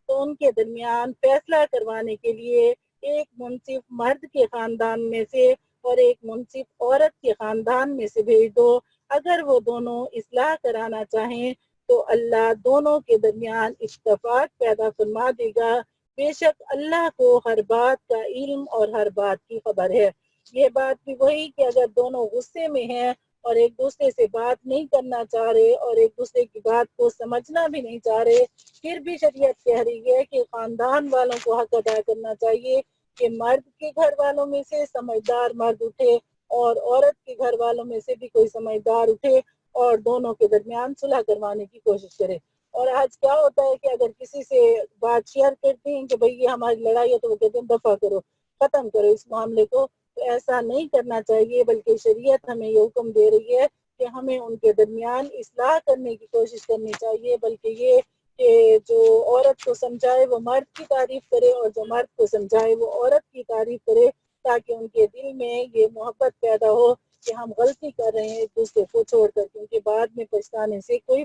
تو ان کے درمیان فیصلہ کروانے کے لیے ایک منصف مرد کے خاندان میں سے اور ایک منصف عورت کے خاندان میں سے بھیج دو۔ اگر وہ دونوں اصلاح کرانا چاہیں تو اللہ دونوں کے درمیان اتفاق پیدا فرما دے گا۔ بے شک اللہ کو ہر بات کا علم اور ہر بات کی خبر ہے۔ یہ بات بھی وہی کہ اگر دونوں غصے میں ہیں اور ایک دوسرے سے بات نہیں کرنا چاہ رہے اور ایک دوسرے کی بات کو سمجھنا بھی نہیں چاہ رہے، پھر بھی شریعت کہہ رہی ہے کہ خاندان والوں کو حق ادا کرنا چاہیے کہ مرد کے گھر والوں میں سے سمجھدار مرد اٹھے اور عورت کے گھر والوں میں سے بھی کوئی سمجھدار اٹھے اور دونوں کے درمیان صلح کروانے کی کوشش کرے۔ اور آج کیا ہوتا ہے کہ اگر کسی سے بات شیئر کرتے ہیں کہ بھئی یہ ہماری لڑائی ہے تو وہ کہتے ہیں دفع کرو، ختم کرو اس معاملے کو۔ تو ایسا نہیں کرنا چاہیے، بلکہ شریعت ہمیں یہ حکم دے رہی ہے کہ ہمیں ان کے درمیان اصلاح کرنے کی کوشش کرنی چاہیے، بلکہ یہ کہ جو عورت کو سمجھائے وہ مرد کی تعریف کرے اور جو مرد کو سمجھائے وہ عورت کی تعریف کرے، تاکہ ان کے دل میں یہ محبت پیدا ہو کہ ہم غلطی کر رہے ہیں ایک دوسرے کو چھوڑ کر، کیونکہ بعد میں پچھتانے سے کوئی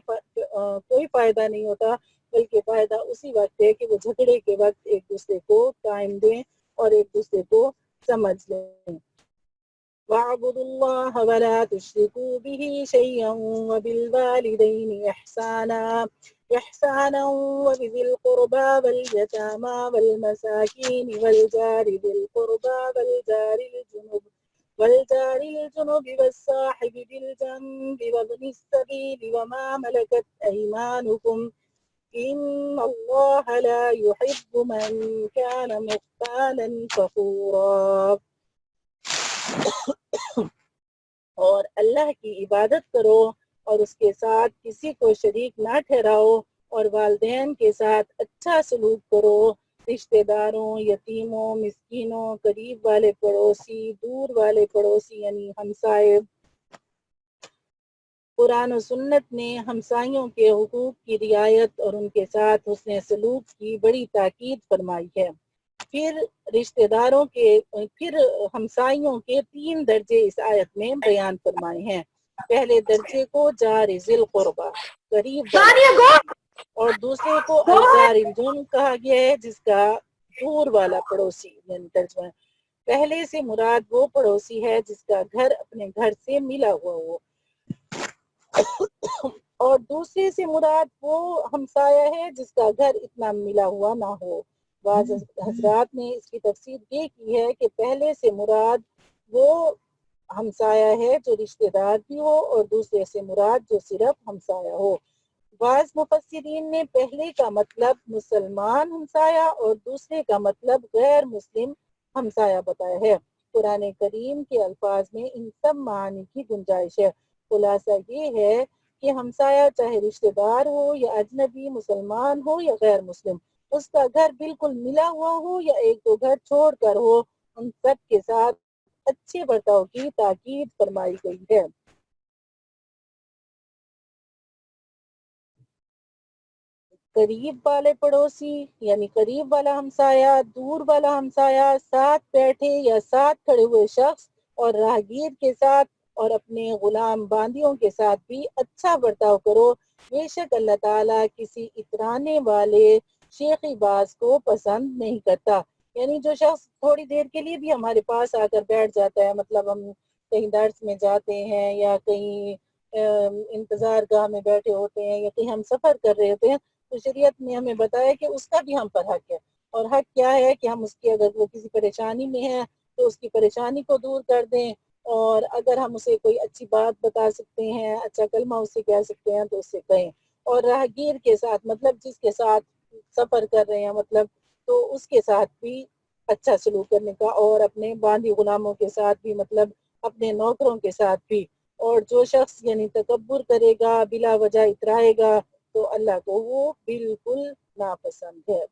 فائدہ نہیں ہوتا، بلکہ فائدہ اسی وقت ہے کہ وہ جھگڑے کے وقت ایک دوسرے کو ٹائم دیں اور ایک دوسرے کو سمجھ لیں۔ وَاعْبُدُوا اللَّهَ وَلَا تُشْرِكُوا بِهِ شَيْئًا وَبِالْوَالِدَيْنِ إِحْسَانًا وَبِذِي الْقُرْبَى وَالْيَتَامَى وَالْمَسَاكِينِ وَالْجَارِ ذِي الْقُرْبَى والجار الجنب والصاحب بالجنب وابن السبيل وما ملكت أيمانكم إن الله لا يحب من كان مختالا فخورا۔ اور اللہ کی عبادت کرو اور اس کے ساتھ کسی کو شریک نہ ٹھہراؤ، اور والدین کے ساتھ اچھا سلوک کرو، رشتہ داروں، یتیموں، مسکینوں، قریب والے پڑوسی، دور والے پڑوسی یعنی ہمسائے۔ قرآن و سنت نے ہمسائیوں کے حقوق کی رعایت اور ان کے ساتھ حسن سلوک کی بڑی تاکید فرمائی ہے۔ پھر ہمسائیوں کے 3 درجے اس آیت میں بیان فرمائے ہیں۔ پہلے درجے کو جار ذی القربہ، قریب والا، اور دوسرے کو الجار الجنب کہا گیا ہے جس کا دور والا پڑوسی یعنی ترجمہ۔ پہلے سے مراد وہ پڑوسی ہے جس کا گھر اپنے گھر سے ملا ہوا ہو، اور دوسرے سے مراد وہ ہمسایہ ہے جس کا گھر اتنا ملا ہوا نہ ہو۔ بعض حضرات نے اس کی تفسیر یہ کی ہے کہ پہلے سے مراد وہ ہمسایہ ہے جو رشتہ دار بھی ہو اور دوسرے سے مراد جو صرف ہمسایہ ہو۔ بعض مفسرین نے پہلے کا مطلب مسلمان ہمسایہ اور دوسرے کا مطلب غیر مسلم ہمسایہ بتایا ہے۔ قرآن کریم کے الفاظ میں ان سب معانی کی گنجائش ہے۔ خلاصہ یہ ہے کہ ہمسایہ چاہے رشتہ دار ہو یا اجنبی، مسلمان ہو یا غیر مسلم، اس کا گھر بالکل ملا ہوا ہو یا ایک دو گھر چھوڑ کر ہو، ان سب کے ساتھ اچھے برتاؤ کی تاکید فرمائی گئی ہے۔ قریب والے پڑوسی یعنی قریب والا ہمسایہ، دور والا ہمسایہ، ساتھ بیٹھے یا ساتھ کھڑے ہوئے شخص اور راہگیر کے ساتھ اور اپنے غلام باندیوں کے ساتھ بھی اچھا برتاؤ کرو۔ بے شک اللہ تعالیٰ کسی اترانے والے شیخی باز کو پسند نہیں کرتا۔ یعنی جو شخص تھوڑی دیر کے لیے بھی ہمارے پاس آ کر بیٹھ جاتا ہے، مطلب ہم کہیں درس میں جاتے ہیں یا کہیں انتظار گاہ میں بیٹھے ہوتے ہیں یا کہیں ہم سفر کر رہے ہوتے ہیں، تو شریعت نے ہمیں بتایا کہ اس کا بھی ہم پر حق ہے۔ اور حق کیا ہے کہ ہم اس کی اگر وہ کسی پریشانی میں ہے تو اس کی پریشانی کو دور کر دیں، اور اگر ہم اسے کوئی اچھی بات بتا سکتے ہیں، اچھا کلمہ اسے کہہ سکتے ہیں تو اس سے کہیں۔ اور راہگیر کے ساتھ مطلب جس کے ساتھ سفر کر رہے ہیں مطلب، تو اس کے ساتھ بھی اچھا سلوک کرنے کا، اور اپنے باندی غلاموں کے ساتھ بھی مطلب اپنے نوکروں کے ساتھ بھی۔ اور جو شخص یعنی تکبر کرے گا، بلا وجہ اترائے گا، تو اللہ کو وہ بالکل ناپسند ہے۔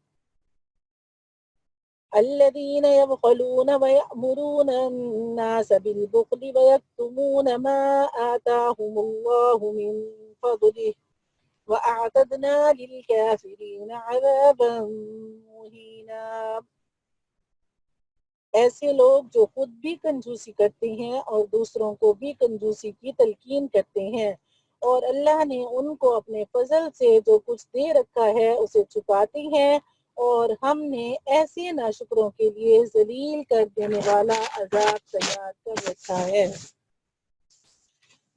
الذين يبخلون ويأمرون الناس بالبخل ويكتمون ما آتاهم الله من فضله وأعتدنا للكافرين عذابا مهينا۔ ایسے لوگ جو خود بھی کنجوسی کرتے ہیں اور دوسروں کو بھی کنجوسی کی تلقین کرتے ہیں، اور اللہ نے ان کو اپنے فضل سے جو کچھ دے رکھا ہے اسے چھپاتی ہیں، اور ہم نے ایسے ناشکروں کے لیے ذلیل کر دینے والا عذاب تیار کر رکھا ہے۔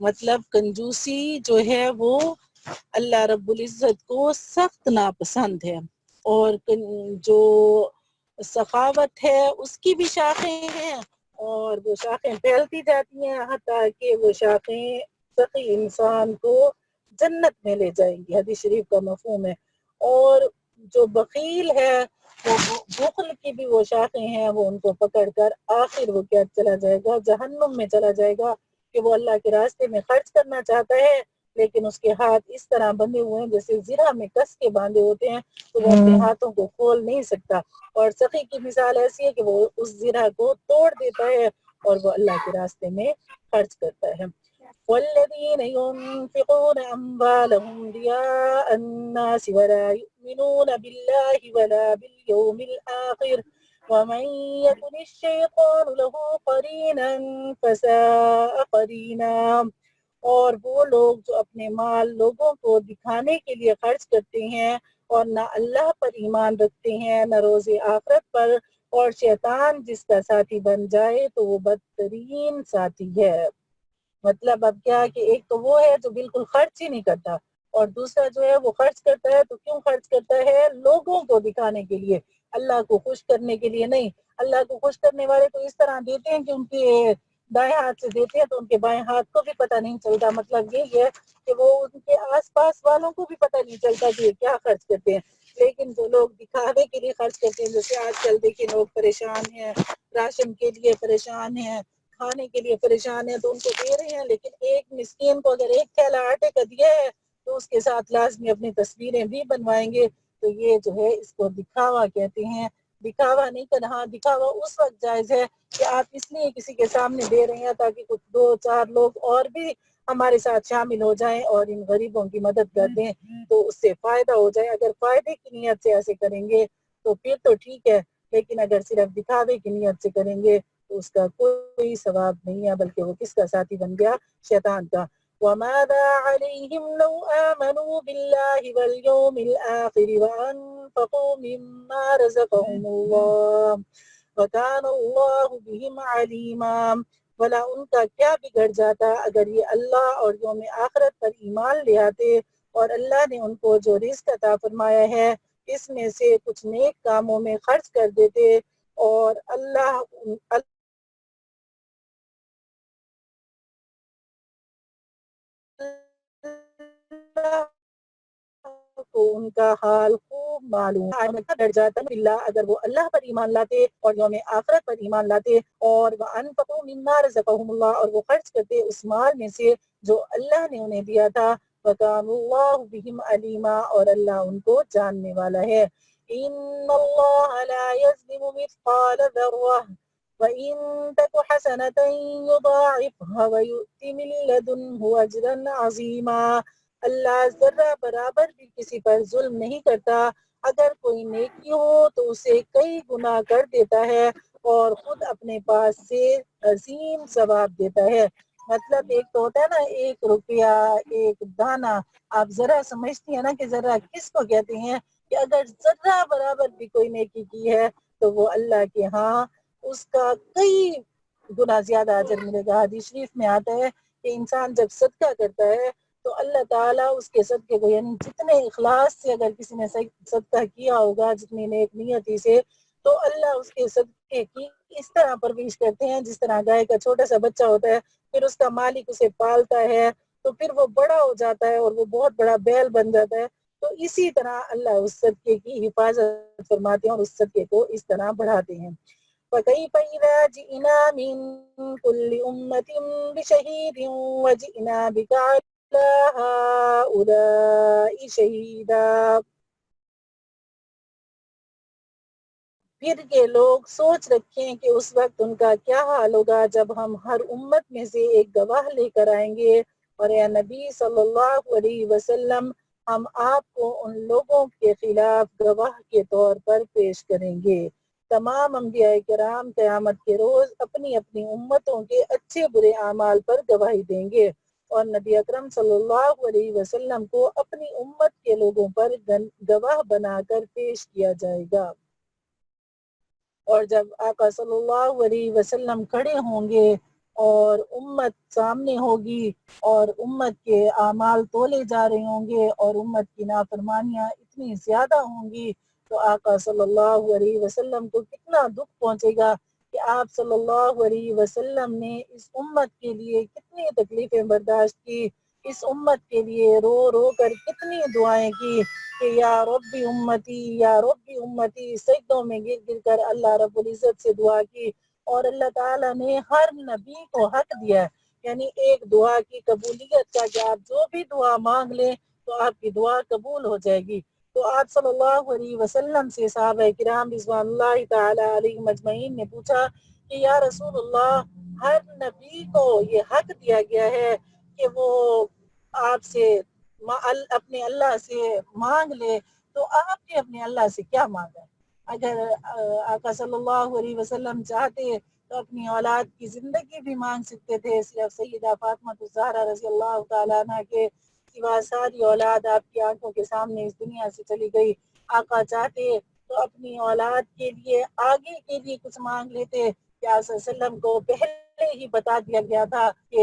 مطلب کنجوسی جو ہے وہ اللہ رب العزت کو سخت ناپسند ہے، اور جو سخاوت ہے اس کی بھی شاخیں ہیں، اور وہ شاخیں پھیلتی جاتی ہیں حتیٰ کہ وہ شاخیں سخی انسان کو جنت میں لے جائیں گی، حدیث شریف کا مفہوم ہے۔ اور جو بخیل ہے وہ بخل کی بھی وہ شاخیں ہیں، وہ ان کو پکڑ کر آخر وہ کیا چلا جائے گا، جہنم میں چلا جائے گا، کہ وہ اللہ کے راستے میں خرچ کرنا چاہتا ہے لیکن اس کے ہاتھ اس طرح بندھے ہوئے ہیں جیسے زرہ میں کس کے باندھے ہوتے ہیں، تو وہ اپنے ہاتھوں کو کھول نہیں سکتا۔ اور سخی کی مثال ایسی ہے کہ وہ اس زرہ کو توڑ دیتا ہے اور وہ اللہ کے راستے میں خرچ کرتا ہے۔ والذین ينفقون أموالهم رئاء الناس ولا يؤمنون بالله ولا باليوم الآخر ومن يكن الشيطان له قرينا فساء قرينا۔ اور وہ لوگ جو اپنے مال لوگوں کو دکھانے کے لیے خرچ کرتے ہیں اور نہ اللہ پر ایمان رکھتے ہیں نہ روز آخرت پر، اور شیطان جس کا ساتھی بن جائے تو وہ بدترین ساتھی ہے۔ مطلب اب کیا کہ ایک تو وہ ہے جو بالکل خرچ ہی نہیں کرتا، اور دوسرا جو ہے وہ خرچ کرتا ہے تو کیوں خرچ کرتا ہے؟ لوگوں کو دکھانے کے لیے، اللہ کو خوش کرنے کے لیے نہیں۔ اللہ کو خوش کرنے والے تو اس طرح دیتے ہیں کہ ان کے دائیں ہاتھ سے دیتے ہیں تو ان کے بائیں ہاتھ کو بھی پتہ نہیں چلتا۔ مطلب یہی ہے کہ وہ ان کے آس پاس والوں کو بھی پتہ نہیں چلتا کہ یہ کیا خرچ کرتے ہیں۔ لیکن جو لوگ دکھاوے کے لیے خرچ کرتے ہیں، جیسے آج کل دیکھیں لوگ پریشان ہیں، راشن کے لیے پریشان ہیں، کھانے کے لیے پریشان ہیں، تو ان کو دے رہے ہیں، لیکن ایک مسکین کو اگر ایک تھیلا آٹے کا دیا ہے تو اس کے ساتھ لازمی اپنی تصویریں بھی بنوائیں گے۔ تو یہ جو ہے اس کو دکھاوا کہتے ہیں۔ دکھاوا نہیں کرنا، ہاں دکھاوا اس وقت جائز ہے کہ آپ اس لیے کسی کے سامنے دے رہے ہیں تاکہ کچھ دو چار لوگ اور بھی ہمارے ساتھ شامل ہو جائیں اور ان غریبوں کی مدد کر دیں تو اس سے فائدہ ہو جائے۔ اگر فائدے کی نیت سے ایسے کریں گے تو پھر تو ٹھیک ہے، لیکن اگر صرف دکھاوے کی نیت سے کریں گے تو اس کا کوئی ثواب نہیں ہے، بلکہ وہ کس کا ساتھی بن گیا؟ شیطان کا۔ وَمَاذَا عَلَيْهِمْ لَوْ آمَنُوا بِاللَّهِ وَالْيَوْمِ الْآخِرِ وَأَنفَقُوا مِمَّا رَزَقَهُمُ اللَّهُ وَكَانَ اللَّهُ بِهِمْ عَلِيمًا۔ بھلا ان کا کیا بگڑ جاتا اگر یہ اللہ اور یوم آخرت پر ایمان لے آتے اور اللہ نے ان کو جو رزق عطا فرمایا ہے اس میں سے کچھ نیک کاموں میں خرچ کر دیتے، اور اللہ کو ان کا حال خوب معلوم ڈر جاتا اللہ اگر وہ اللہ پر ایمان لاتے اور یوم آخرت پر ایمان لاتے، اور وَأَنفَقُوا مِمَّا رَزَقَهُمُ اللَّهُ، اور وہ خرچ کرتے اس مال میں سے جو اللہ نے انہیں دیا تھا۔ وَكَانَ اللَّهُ بِهِمْ عَلِيمًا، اور اللہ ان کو جاننے والا ہے۔ إِنَّ اللَّهَ لَا يَظْلِمُ مِثْقَالَ ذَرَّةٍ وَإِن تَكُ حَسَنَةً يُضَاعِفْهَا وَيُؤْتِ مِن لَّدُنْهُ أَجْرًا عَظِيمًا۔ اللہ ذرہ برابر بھی کسی پر ظلم نہیں کرتا، اگر کوئی نیکی ہو تو اسے کئی گنا کر دیتا ہے اور خود اپنے پاس سے عظیم ثواب دیتا ہے۔ مطلب ایک تو ہوتا ہے نا 1 روپیہ ایک دانہ، آپ ذرا سمجھتی ہیں نا کہ ذرا کس کو کہتے ہیں، کہ اگر ذرہ برابر بھی کوئی نیکی کی ہے تو وہ اللہ کے ہاں اس کا کئی گنا زیادہ اجر ملے گا۔ حدیث شریف میں آتا ہے کہ انسان جب صدقہ کرتا ہے تو اللہ تعالیٰ اس کے صدقے کو، یعنی جتنے اخلاص سے اگر کسی نے صدقہ کیا ہوگا، جتنی نیک نیتی سے، تو اللہ اس کے صدقے کی اس طرح پرورش کرتے ہیں جس طرح گائے کا چھوٹا سا بچہ ہوتا ہے، پھر اس کا مالک اسے پالتا ہے تو پھر وہ بڑا ہو جاتا ہے اور وہ بہت بڑا بیل بن جاتا ہے، تو اسی طرح اللہ اس صدقے کی حفاظت فرماتے ہیں اور اس صدقے کو اس طرح بڑھاتے ہیں۔ فَكَيْفَ إِذَا جِئْنَا مِن كُلِّ أُمَّةٍ بِشَهِيدٍ وَجِئْنَا بِكَ عَلَىٰ هَٰؤُلَاءِ شَهِيدًا۔ پھر یہ لوگ سوچ رکھیں کہ اس وقت ان کا کیا حال ہوگا جب ہم ہر امت میں سے ایک گواہ لے کر آئیں گے، اور اے نبی صلی اللہ علیہ وسلم ہم آپ کو ان لوگوں کے خلاف گواہ کے طور پر پیش کریں گے۔ تمام انبیاء کرام قیامت کے روز اپنی اپنی امتوں کے اچھے برے اعمال پر گواہی دیں گے۔ اور نبی اکرم صلی اللہ علیہ وسلم کو اپنی امت کے لوگوں پر گواہ بنا کر پیش کیا جائے گا۔ اور جب آقا صلی اللہ علیہ وسلم کھڑے ہوں گے اور امت سامنے ہوگی اور امت کے اعمال تولے جا رہے ہوں گے اور امت کی نافرمانیاں اتنی زیادہ ہوں گی تو آقا صلی اللہ علیہ وسلم کو کتنا دکھ پہنچے گا کہ آپ صلی اللہ علیہ وسلم نے اس امت کے لیے کتنی تکلیفیں برداشت کی، اس امت کے لیے رو رو کر کتنی دعائیں کی کہ یا ربی امتی یا ربی امتی، سجدوں میں گر گر کر اللہ رب العزت سے دعا کی۔ اور اللہ تعالیٰ نے ہر نبی کو حق دیا ہے، یعنی ایک دعا کی قبولیت کا کہ آپ جو بھی دعا مانگ لیں تو آپ کی دعا قبول ہو جائے گی۔ تو آپ صلی اللہ علیہ وسلم سے صحابہ کرام رضوان اللہ تعالی علیہم اجمعین نے پوچھا کہ یا رسول اللہ، ہر نبی کو یہ حق دیا گیا ہے کہ وہ آپ سے اپنے اللہ سے مانگ لے، تو آپ نے اپنے اللہ سے کیا مانگا؟ اگر آقا صلی اللہ علیہ وسلم چاہتے تو اپنی اولاد کی زندگی بھی مانگ سکتے تھے، صرف سیدہ فاطمہ الزہرا رضی اللہ تعالیٰ عنہ کے سوا ساری اولاد آپ کی آنکھوں کے سامنے اس دنیا سے چلی گئی۔ آقا چاہتے تو اپنی اولاد کے لیے آگے کے لیے کچھ مانگ لیتے۔ کہ صلی اللہ علیہ وسلم کو پہلے ہی بتا دیا گیا تھا کہ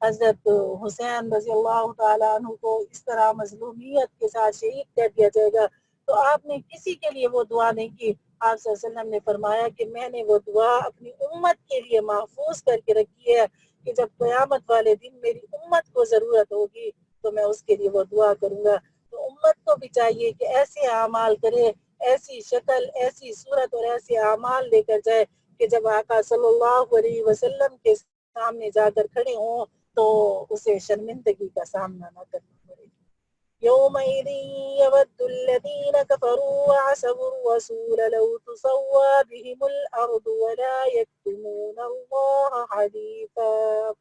حضرت حسین رضی اللہ تعالیٰ عنہ کو اس طرح مظلومیت کے ساتھ شہید کر دیا جائے گا، تو آپ نے کسی کے لیے وہ دعا نہیں کی۔ آپ صلی اللہ علیہ وسلم نے فرمایا کہ میں نے وہ دعا اپنی امت کے لیے محفوظ کر کے رکھی ہے کہ جب قیامت والے دن میری امت کو ضرورت ہوگی تو میں اس کے لیے وہ دعا کروں گا۔ تو امت کو بھی چاہیے کہ ایسے اعمال کرے، ایسی شکل، ایسی صورت اور ایسے اعمال لے کر جائے کہ جب آقا صلی اللہ علیہ وسلم کے سامنے جا کر کھڑے ہوں تو اسے شرمندگی کا سامنا نہ کرنا پڑے۔ يومئذ يود الذين كفروا وعصوا الرسول لو تسوى بهم الأرض ولا يكتمون الله حديثا۔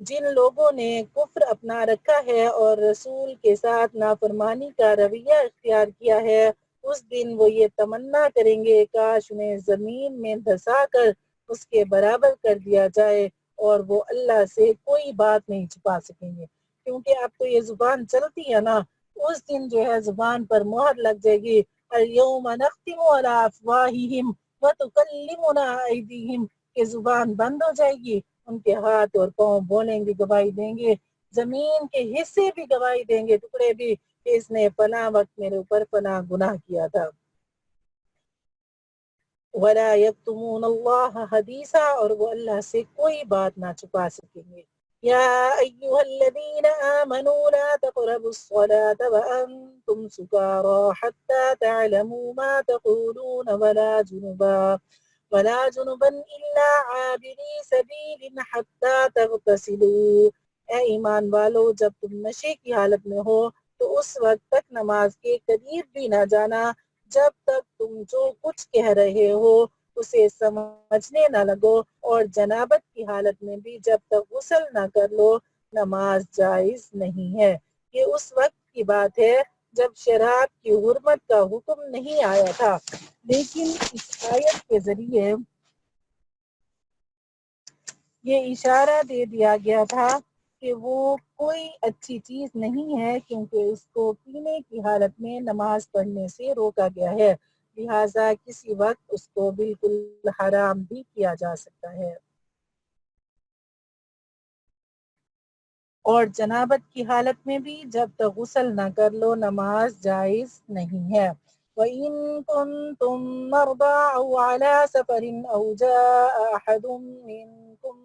جن لوگوں نے کفر اپنا رکھا ہے اور رسول کے ساتھ نافرمانی کا رویہ اختیار کیا ہے، اس دن وہ یہ تمنا کریں گے کاش انہیں زمین میں دھسا کر اس کے برابر کر دیا جائے، اور وہ اللہ سے کوئی بات نہیں چھپا سکیں گے۔ کیونکہ اب تو یہ زبان چلتی ہے نا، اس دن جو ہے زبان پر مہر لگ جائے گی۔ اليوم نختم على افواہہم وتکلمنا ایدیہم، کہ زبان بند ہو جائے گی، ان کے ہاتھ اور پاؤں بولیں گے، گواہی دیں گے، زمین کے حصے بھی گواہی دیں گے، ٹکڑے بھی، کہ اس نے فلاں وقت میرے اوپر فلاں گناہ کیا تھا۔ وَلَا يَكْتُمُونَ اللَّهَ حَدِيثًا، اور وہ اللہ سے کوئی بات نہ چھپا سکیں گے۔ یا ایھا الذین آمنوا لا تقربوا الصلاة وانتم سکارى حتى تعلموا ما تقولون ولا جنبا الا عابري سبیل حتى تغتسلوا۔ اے ایمان والو، جب تم نشے کی حالت میں ہو تو اس وقت تک نماز کے قریب بھی نہ جانا جب تک تم جو کچھ کہہ رہے ہو اسے سمجھنے نہ لگو، اور جنابت کی حالت میں بھی جب تک غسل نہ کر لو نماز جائز نہیں ہے۔ یہ اس وقت کی بات ہے جب شراب کی حرمت کا حکم نہیں آیا تھا، لیکن اس آیت کے ذریعے یہ اشارہ دے دیا گیا تھا کہ وہ کوئی اچھی چیز نہیں ہے، کیونکہ اس کو پینے کی حالت میں نماز پڑھنے سے روکا گیا ہے، لہٰذا کسی وقت اس کو بالکل حرام بھی کیا جا سکتا ہے۔ اور جنابت کی حالت میں بھی جب تک غسل نہ کر لو نماز جائز نہیں ہے۔ وَإِن كُنتُم مَّرْضَىٰ أَوْ عَلَىٰ سَفَرٍ أَوْ جَاءَ أَحَدٌ مِّنكُم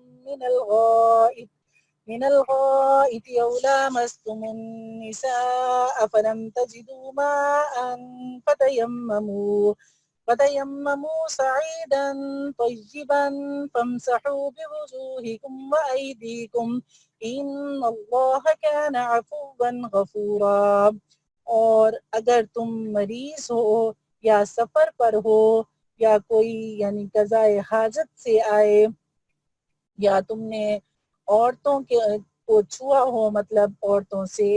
من الغائط أو لامستم النساء فلم تجدوا ماء فتيمموا صعيدا طيبا فامسحوا بوجوهكم وأيديكم إن الله كان عفوا غفورا۔ اور اگر تم مریض ہو یا سفر پر ہو یا کوئی یعنی قضائے حاجت سے آئے یا تم نے عورتوں کو چھوا ہو، مطلب عورتوں سے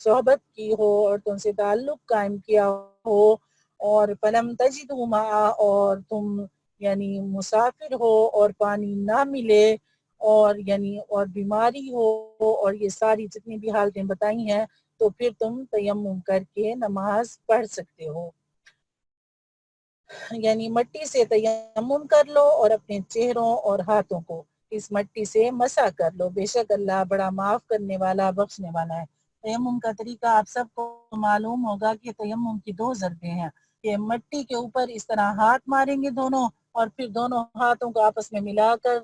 صحبت کی ہو، عورتوں سے تعلق قائم کیا ہو، اور فلم تجدوا ماء، اور تم یعنی مسافر ہو اور پانی نہ ملے، اور یعنی اور بیماری ہو اور یہ ساری جتنی بھی حالتیں بتائی ہیں تو پھر تم تیمم کر کے نماز پڑھ سکتے ہو. یعنی مٹی سے تیمم کر لو اور اپنے چہروں اور ہاتھوں کو اس مٹی سے مسح کر لو، بے شک اللہ بڑا معاف کرنے والا بخشنے والا ہے. تیمم کا طریقہ آپ سب کو معلوم ہوگا کہ تیمم کی 2 ضربیں ہیں کہ مٹی کے اوپر اس طرح ہاتھ ماریں گے دونوں اور پھر دونوں ہاتھوں کو آپس میں ملا کر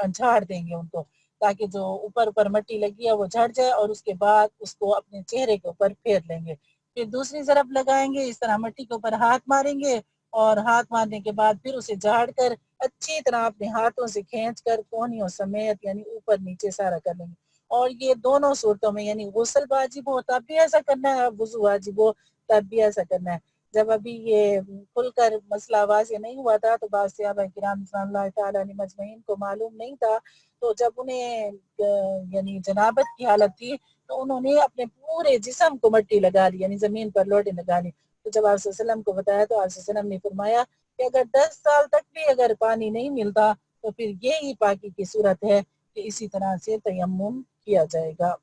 جھاڑ دیں گے ان کو، تاکہ جو اوپر مٹی لگی ہے وہ جھڑ جائے، اور اس کے بعد اس کو اپنے چہرے کے اوپر پھیر لیں گے. پھر دوسری ضرب لگائیں گے، اس طرح مٹی کے اوپر ہاتھ ماریں گے اور ہاتھ مارنے کے بعد پھر اسے جھاڑ کر اچھی طرح اپنے ہاتھوں سے کھینچ کر کوہنیوں سمیت یعنی اوپر نیچے سارا کر لیں گے. اور یہ دونوں صورتوں میں یعنی غسل واجب ہو تب بھی ایسا کرنا ہے، وضو واجب ہو تب بھی ایسا کرنا ہے. جب ابھی یہ کھل کر مسئلہ واضح نہیں ہوا تھا تو بعض صحابہ کرام رضوان اللہ تعالیٰ علیہم اجمعین کو معلوم نہیں تھا، تو جب انہیں یعنی جنابت کی حالت تھی تو انہوں نے اپنے پورے جسم کو مٹی لگا لی، یعنی زمین پر لوٹے لگا لی. تو جب آپ صلی اللہ علیہ وسلم کو بتایا تو آپ صلی اللہ علیہ وسلم نے فرمایا کہ اگر 10 سال تک بھی اگر پانی نہیں ملتا تو پھر یہی پاکی کی صورت ہے کہ اسی طرح سے تیمم کیا جائے گا.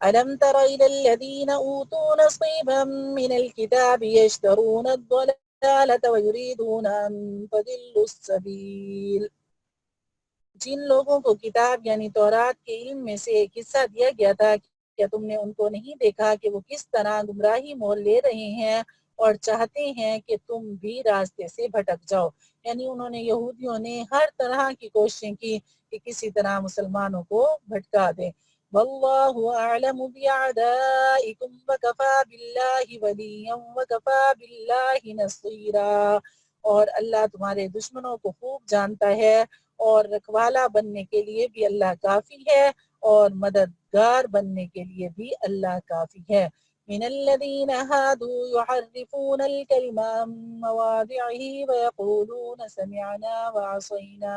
أَلَمْ تَرَ إِلَى الَّذِينَ أُوتُوا نَصِيبًا مِنَ الْكِتَابِ يَشْتَرُونَ الضَّلَالَةَ وَيُرِيدُونَ أَن تَضِلُّوا السَّبِيلَ. جن لوگوں کو کتاب یعنی تورات کے علم میں سے ایک حصہ دیا گیا تھا، کیا تم نے ان کو نہیں دیکھا کہ وہ کس طرح گمراہی مول لے رہے ہیں اور چاہتے ہیں کہ تم بھی راستے سے بھٹک جاؤ. یعنی انہوں نے یہودیوں نے ہر طرح کی کوششیں کی کہ کسی طرح مسلمانوں کو بھٹکا دیں. واللہ اعلم بأعدائکم وکفى باللہ ولیا وکفى باللہ نصیرا. اور اللہ تمہارے دشمنوں کو خوب جانتا ہے اور رکھوالا بننے کے لیے بھی اللہ کافی ہے اور مددگار بننے کے لیے بھی اللہ کافی ہے. من الذين هادوا يحرفون الكلم عن مواضعه ويقولون سمعنا وعصينا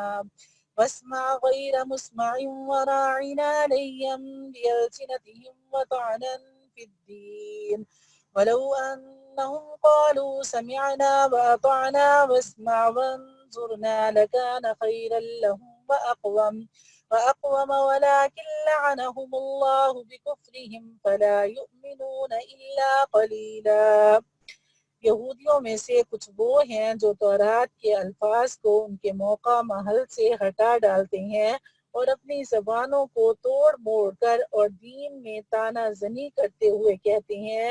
واسمع غير مسمع وراعنا ليا بألسنتهم وطعنا في الدين ولو أنهم قالوا سمعنا وأطعنا واسمع وانظرنا لكان خيرا لهم وأقوم ولكن لعنهم الله بكفرهم فلا يؤمنون إلا قليلا. یہودیوں میں سے کچھ وہ ہیں جو تورات کے الفاظ کو ان کے موقع محل سے ہٹا ڈالتے ہیں اور اپنی زبانوں کو توڑ موڑ کر اور دین میں تانا زنی کرتے ہوئے کہتے ہیں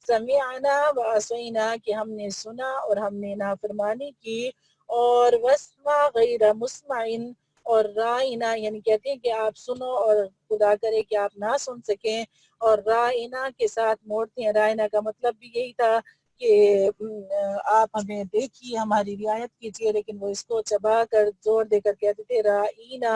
سمعنا وعصینا کہ ہم نے سنا اور ہم نے نافرمانی کی، اور واسمع غیر مسمعن اور رائنا یعنی کہتے ہیں کہ آپ سنو اور خدا کرے کہ آپ نہ سن سکیں، اور رائنا کے ساتھ موڑتے ہیں. رائنا کا مطلب بھی یہی تھا کہ آپ ہمیں دیکھیے ہماری رعایت کیجیے، لیکن وہ اس کو چبا کر زور دے کر کہتے تھے رائنا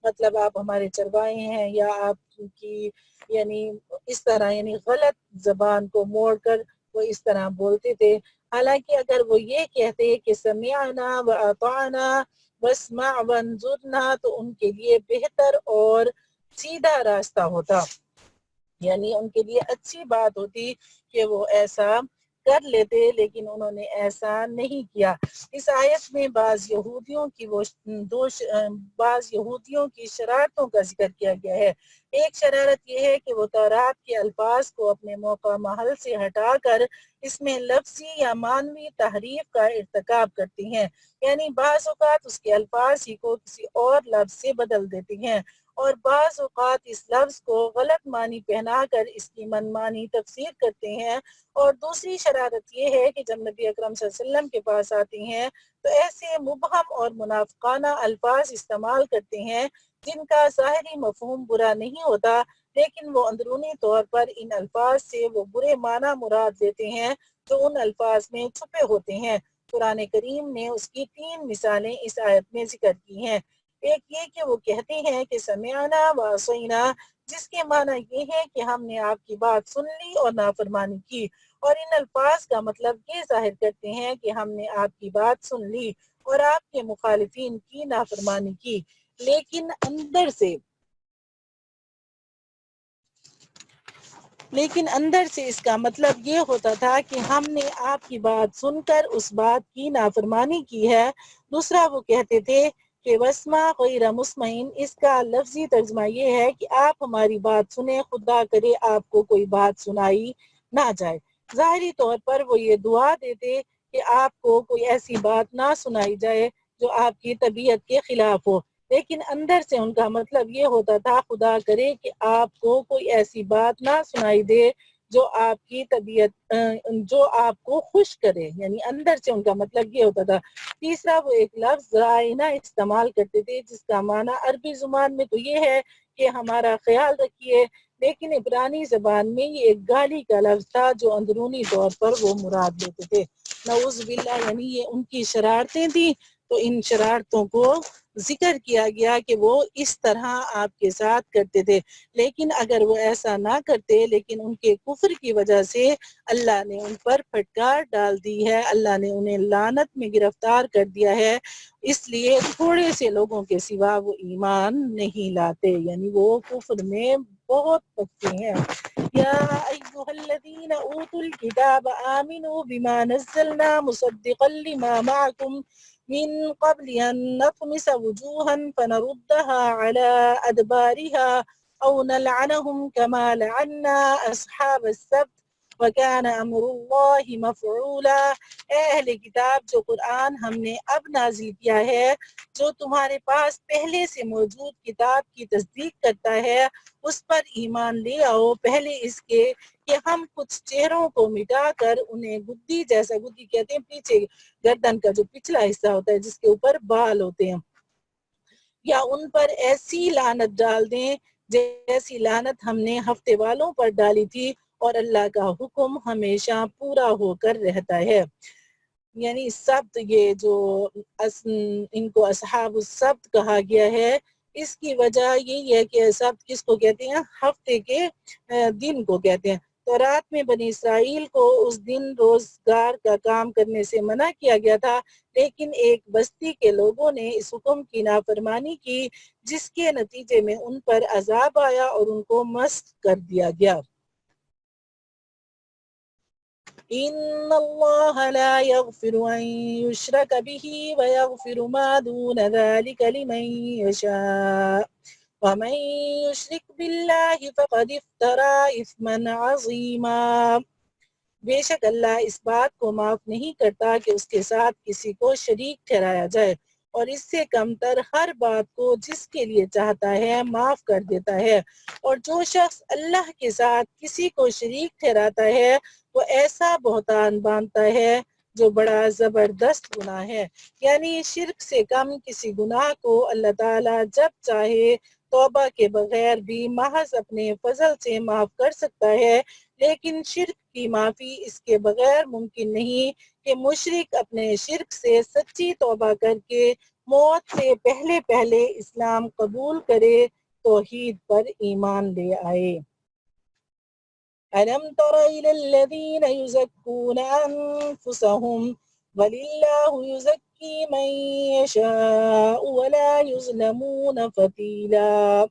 مطلب آپ ہمارے چروائے ہیں یا آپ کی یعنی اس طرح یعنی غلط زبان کو موڑ کر وہ اس طرح بولتے تھے. حالانکہ اگر وہ یہ کہتے کہ سمعنا واطعنا واسمع وانظرنا تو ان کے لیے بہتر اور سیدھا راستہ ہوتا، یعنی ان کے لیے اچھی بات ہوتی کہ وہ ایسا کر لیتے، لیکن انہوں نے ایسا نہیں کیا. اس آیت میں بعض یہودیوں کی شرارتوں کا ذکر کیا گیا ہے. ایک شرارت یہ ہے کہ وہ تورات کے الفاظ کو اپنے موقع محل سے ہٹا کر اس میں لفظی یا معنوی تحریف کا ارتکاب کرتے ہیں، یعنی بعض اوقات اس کے الفاظ ہی کو کسی اور لفظ سے بدل دیتے ہیں اور بعض اوقات اس لفظ کو غلط معنی پہنا کر اس کی منمانی تفسیر کرتے ہیں. اور دوسری شرارت یہ ہے کہ جب نبی اکرم صلی اللہ علیہ وسلم کے پاس آتے ہیں تو ایسے مبہم اور منافقانہ الفاظ استعمال کرتے ہیں جن کا ظاہری مفہوم برا نہیں ہوتا، لیکن وہ اندرونی طور پر ان الفاظ سے وہ برے معنی مراد لیتے ہیں جو ان الفاظ میں چھپے ہوتے ہیں. قرآن کریم نے اس کی 3 مثالیں اس آیت میں ذکر کی ہیں. ایک یہ کہ وہ کہتے ہیں کہ سمعنا وعصینا، جس کے معنی یہ ہے کہ ہم نے آپ کی بات سن لی اور نافرمانی کی، اور ان الفاظ کا مطلب یہ ظاہر کرتے ہیں کہ ہم نے آپ کی بات سن لی اور آپ کے مخالفین کی نافرمانی کی، لیکن اندر سے اس کا مطلب یہ ہوتا تھا کہ ہم نے آپ کی بات سن کر اس بات کی نافرمانی کی ہے. دوسرا وہ کہتے تھے کہ وسما غیر مسمعین، اس کا لفظی ترجمہ یہ ہے کہ آپ ہماری بات سنیں، خدا کرے آپ کو کوئی بات سنائی نہ جائے۔ ظاہری طور پر وہ یہ دعا دیتے کہ آپ کو کوئی ایسی بات نہ سنائی جائے جو آپ کی طبیعت کے خلاف ہو، لیکن اندر سے ان کا مطلب یہ ہوتا تھا خدا کرے کہ آپ کو کوئی ایسی بات نہ سنائی دے جو آپ کی طبیعت جو آپ کو خوش کرے، یعنی اندر سے ان کا مطلب یہ ہوتا تھا۔ تیسرا، وہ ایک لفظ رائنا استعمال کرتے تھے جس کا معنی عربی زبان میں تو یہ ہے کہ ہمارا خیال رکھیے، لیکن عبرانی زبان میں یہ ایک گالی کا لفظ تھا جو اندرونی طور پر وہ مراد لیتے تھے۔ نعوذ باللہ، یعنی یہ ان کی شرارتیں تھیں، تو ان شرارتوں کو ذکر کیا گیا کہ وہ اس طرح آپ کے ساتھ کرتے تھے، لیکن اگر وہ ایسا نہ کرتے، لیکن ان کے کفر کی وجہ سے اللہ نے ان پر پھٹکار ڈال دی ہے، اللہ نے انہیں لعنت میں گرفتار کر دیا ہے، اس لیے تھوڑے سے لوگوں کے سوا وہ ایمان نہیں لاتے، یعنی وہ کفر میں بہت پکے ہیں۔ یا ایھا الذین اوتوا الکتاب آمنوا بما نزلنا مصدقا لما معکم من قبل ان نطمس وجوها فنردها على ادبارها او نلعنهم كما لعنا اصحاب السبت وَكَانَ أَمْرُ اللَّهِ مَفْعُولًا۔ اے اہل کتاب، جو قرآن ہم نے اب نازل کیا ہے، جو تمہارے پاس پہلے سے موجود کتاب کی تصدیق کرتا ہے، اس پر ایمان لے آؤ، پہلے اس کے کہ ہم کچھ چہروں کو مٹا کر انہیں گدی جیسا، گدی کہتے ہیں پیچھے گردن کا جو پچھلا حصہ ہوتا ہے جس کے اوپر بال ہوتے ہیں، یا ان پر ایسی لعنت ڈال دیں جیسی لعنت ہم نے ہفتے والوں پر ڈالی تھی، اور اللہ کا حکم ہمیشہ پورا ہو کر رہتا ہے۔ یعنی سبت، یہ جو ان کو اصحاب السبت کہا گیا ہے، اس کی وجہ یہی ہے کہ سبت کس کو کہتے ہیں؟ ہفتے کے دن کو کہتے ہیں۔ تو رات میں بنی اسرائیل کو اس دن روزگار کا کام کرنے سے منع کیا گیا تھا، لیکن ایک بستی کے لوگوں نے اس حکم کی نافرمانی کی، جس کے نتیجے میں ان پر عذاب آیا اور ان کو مسخ کر دیا گیا۔ ان اللہ لا یغفر ان یشرک بہ ویغفر ما دون ذلک لمن یشاء ومن یشرک باللہ فقد افتری اثما عظیما۔ بے شک اللہ اس بات کو معاف نہیں کرتا کہ اس کے ساتھ کسی کو شریک ٹھہرایا جائے، اور اس سے کم تر ہر بات کو جس کے لیے چاہتا ہے معاف کر دیتا ہے، اور جو شخص اللہ کے ساتھ کسی کو شریک ٹھہراتا ہے وہ ایسا بہتان باندھتا ہے جو بڑا زبردست گناہ ہے۔ یعنی شرک سے کم کسی گناہ کو اللہ تعالیٰ جب چاہے توبہ کے بغیر بھی محض اپنے فضل سے معاف کر سکتا ہے، لیکن شرک کی معافی اس کے بغیر ممکن نہیں کہ مشرک اپنے شرک سے سچی توبہ کر کے موت سے پہلے پہلے اسلام قبول کرے، توحید پر ایمان لے آئے۔ أَلَمْ تَرَ إِلَى الَّذِينَ يُزَكُّونَ أَنفُسَهُمْ وَلِلَّهُ يُزَكِّي مَن يَشَاءُ وَلَا يُظْلَمُونَ فَتِيلًا۔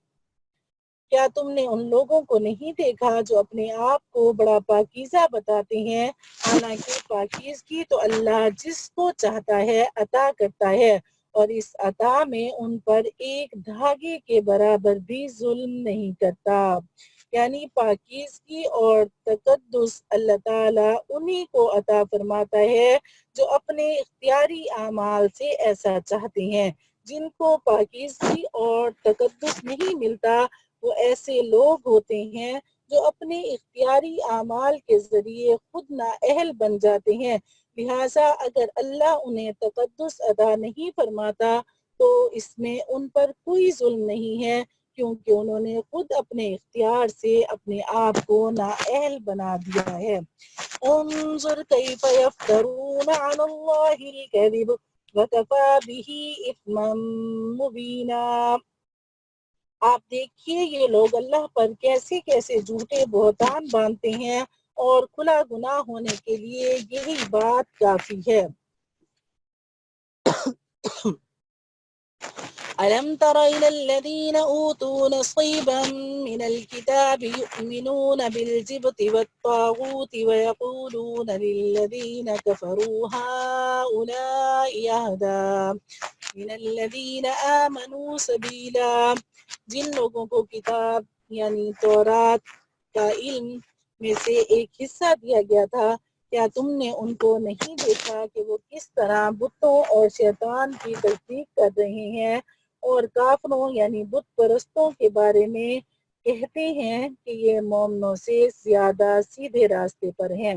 کیا تم نے ان لوگوں کو نہیں دیکھا جو اپنے آپ کو بڑا پاکیزہ بتاتے ہیں، حالانکہ پاکیزگی تو اللہ جس کو چاہتا ہے عطا کرتا ہے، اور اس عطا میں ان پر ایک دھاگے کے برابر بھی ظلم نہیں کرتا۔ یعنی پاکیزگی اور تقدس اللہ تعالیٰ انہی کو عطا فرماتا ہے جو اپنے اختیاری اعمال سے ایسا چاہتے ہیں۔ جن کو پاکیزگی اور تقدس نہیں ملتا، وہ ایسے لوگ ہوتے ہیں جو اپنے اختیاری اعمال کے ذریعے خود نااہل بن جاتے ہیں، لہٰذا اگر اللہ انہیں تقدس عطا نہیں فرماتا تو اس میں ان پر کوئی ظلم نہیں ہے، کیونکہ انہوں نے خود اپنے اختیار سے اپنے آپ کو نااہل بنا دیا ہے۔ انظر کیف یفترون علی اللہ الکذب وکفی بہ اثما مبینا۔ آپ دیکھیے یہ لوگ اللہ پر کیسے کیسے جھوٹے بہتان باندھتے ہیں، اور کھلا گناہ ہونے کے لیے یہی بات کافی ہے۔ ألم تر إلى الذين أوتوا نصيبا من الكتاب يؤمنون بالجبت والطاغوت ويقولون للذين كفروا هؤلاء أهدى من الذين آمنوا سبيلا. جن لوگوں کو کتاب یعنی تورات کا علم میں سے ایک حصہ دیا گیا تھا، کیا تم نے ان کو نہیں دیکھا کہ وہ کس طرح بتوں اور شیطان کی تصدیق کر رہے ہیں اور کافروں یعنی بت پرستوں کے بارے میں کہتے ہیں کہ یہ مومنوں سے زیادہ سیدھے راستے پر ہیں۔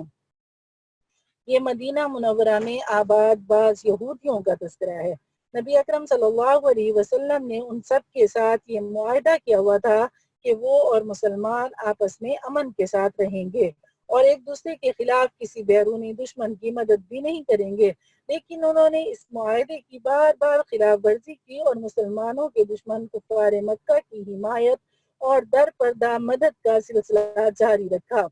یہ مدینہ منورہ میں آباد بعض یہودیوں کا تذکرہ ہے۔ نبی اکرم صلی اللہ علیہ وسلم نے ان سب کے ساتھ یہ معاہدہ کیا ہوا تھا کہ وہ اور مسلمان آپس میں امن کے ساتھ رہیں گے اور ایک دوسرے کے خلاف کسی بیرونی دشمن کی مدد بھی نہیں کریں گے، لیکن انہوں نے اس معاہدے کی بار بار خلاف ورزی کی اور مسلمانوں کے دشمن کفار مکہ کی حمایت اور در پردہ مدد کا سلسلہ جاری رکھا۔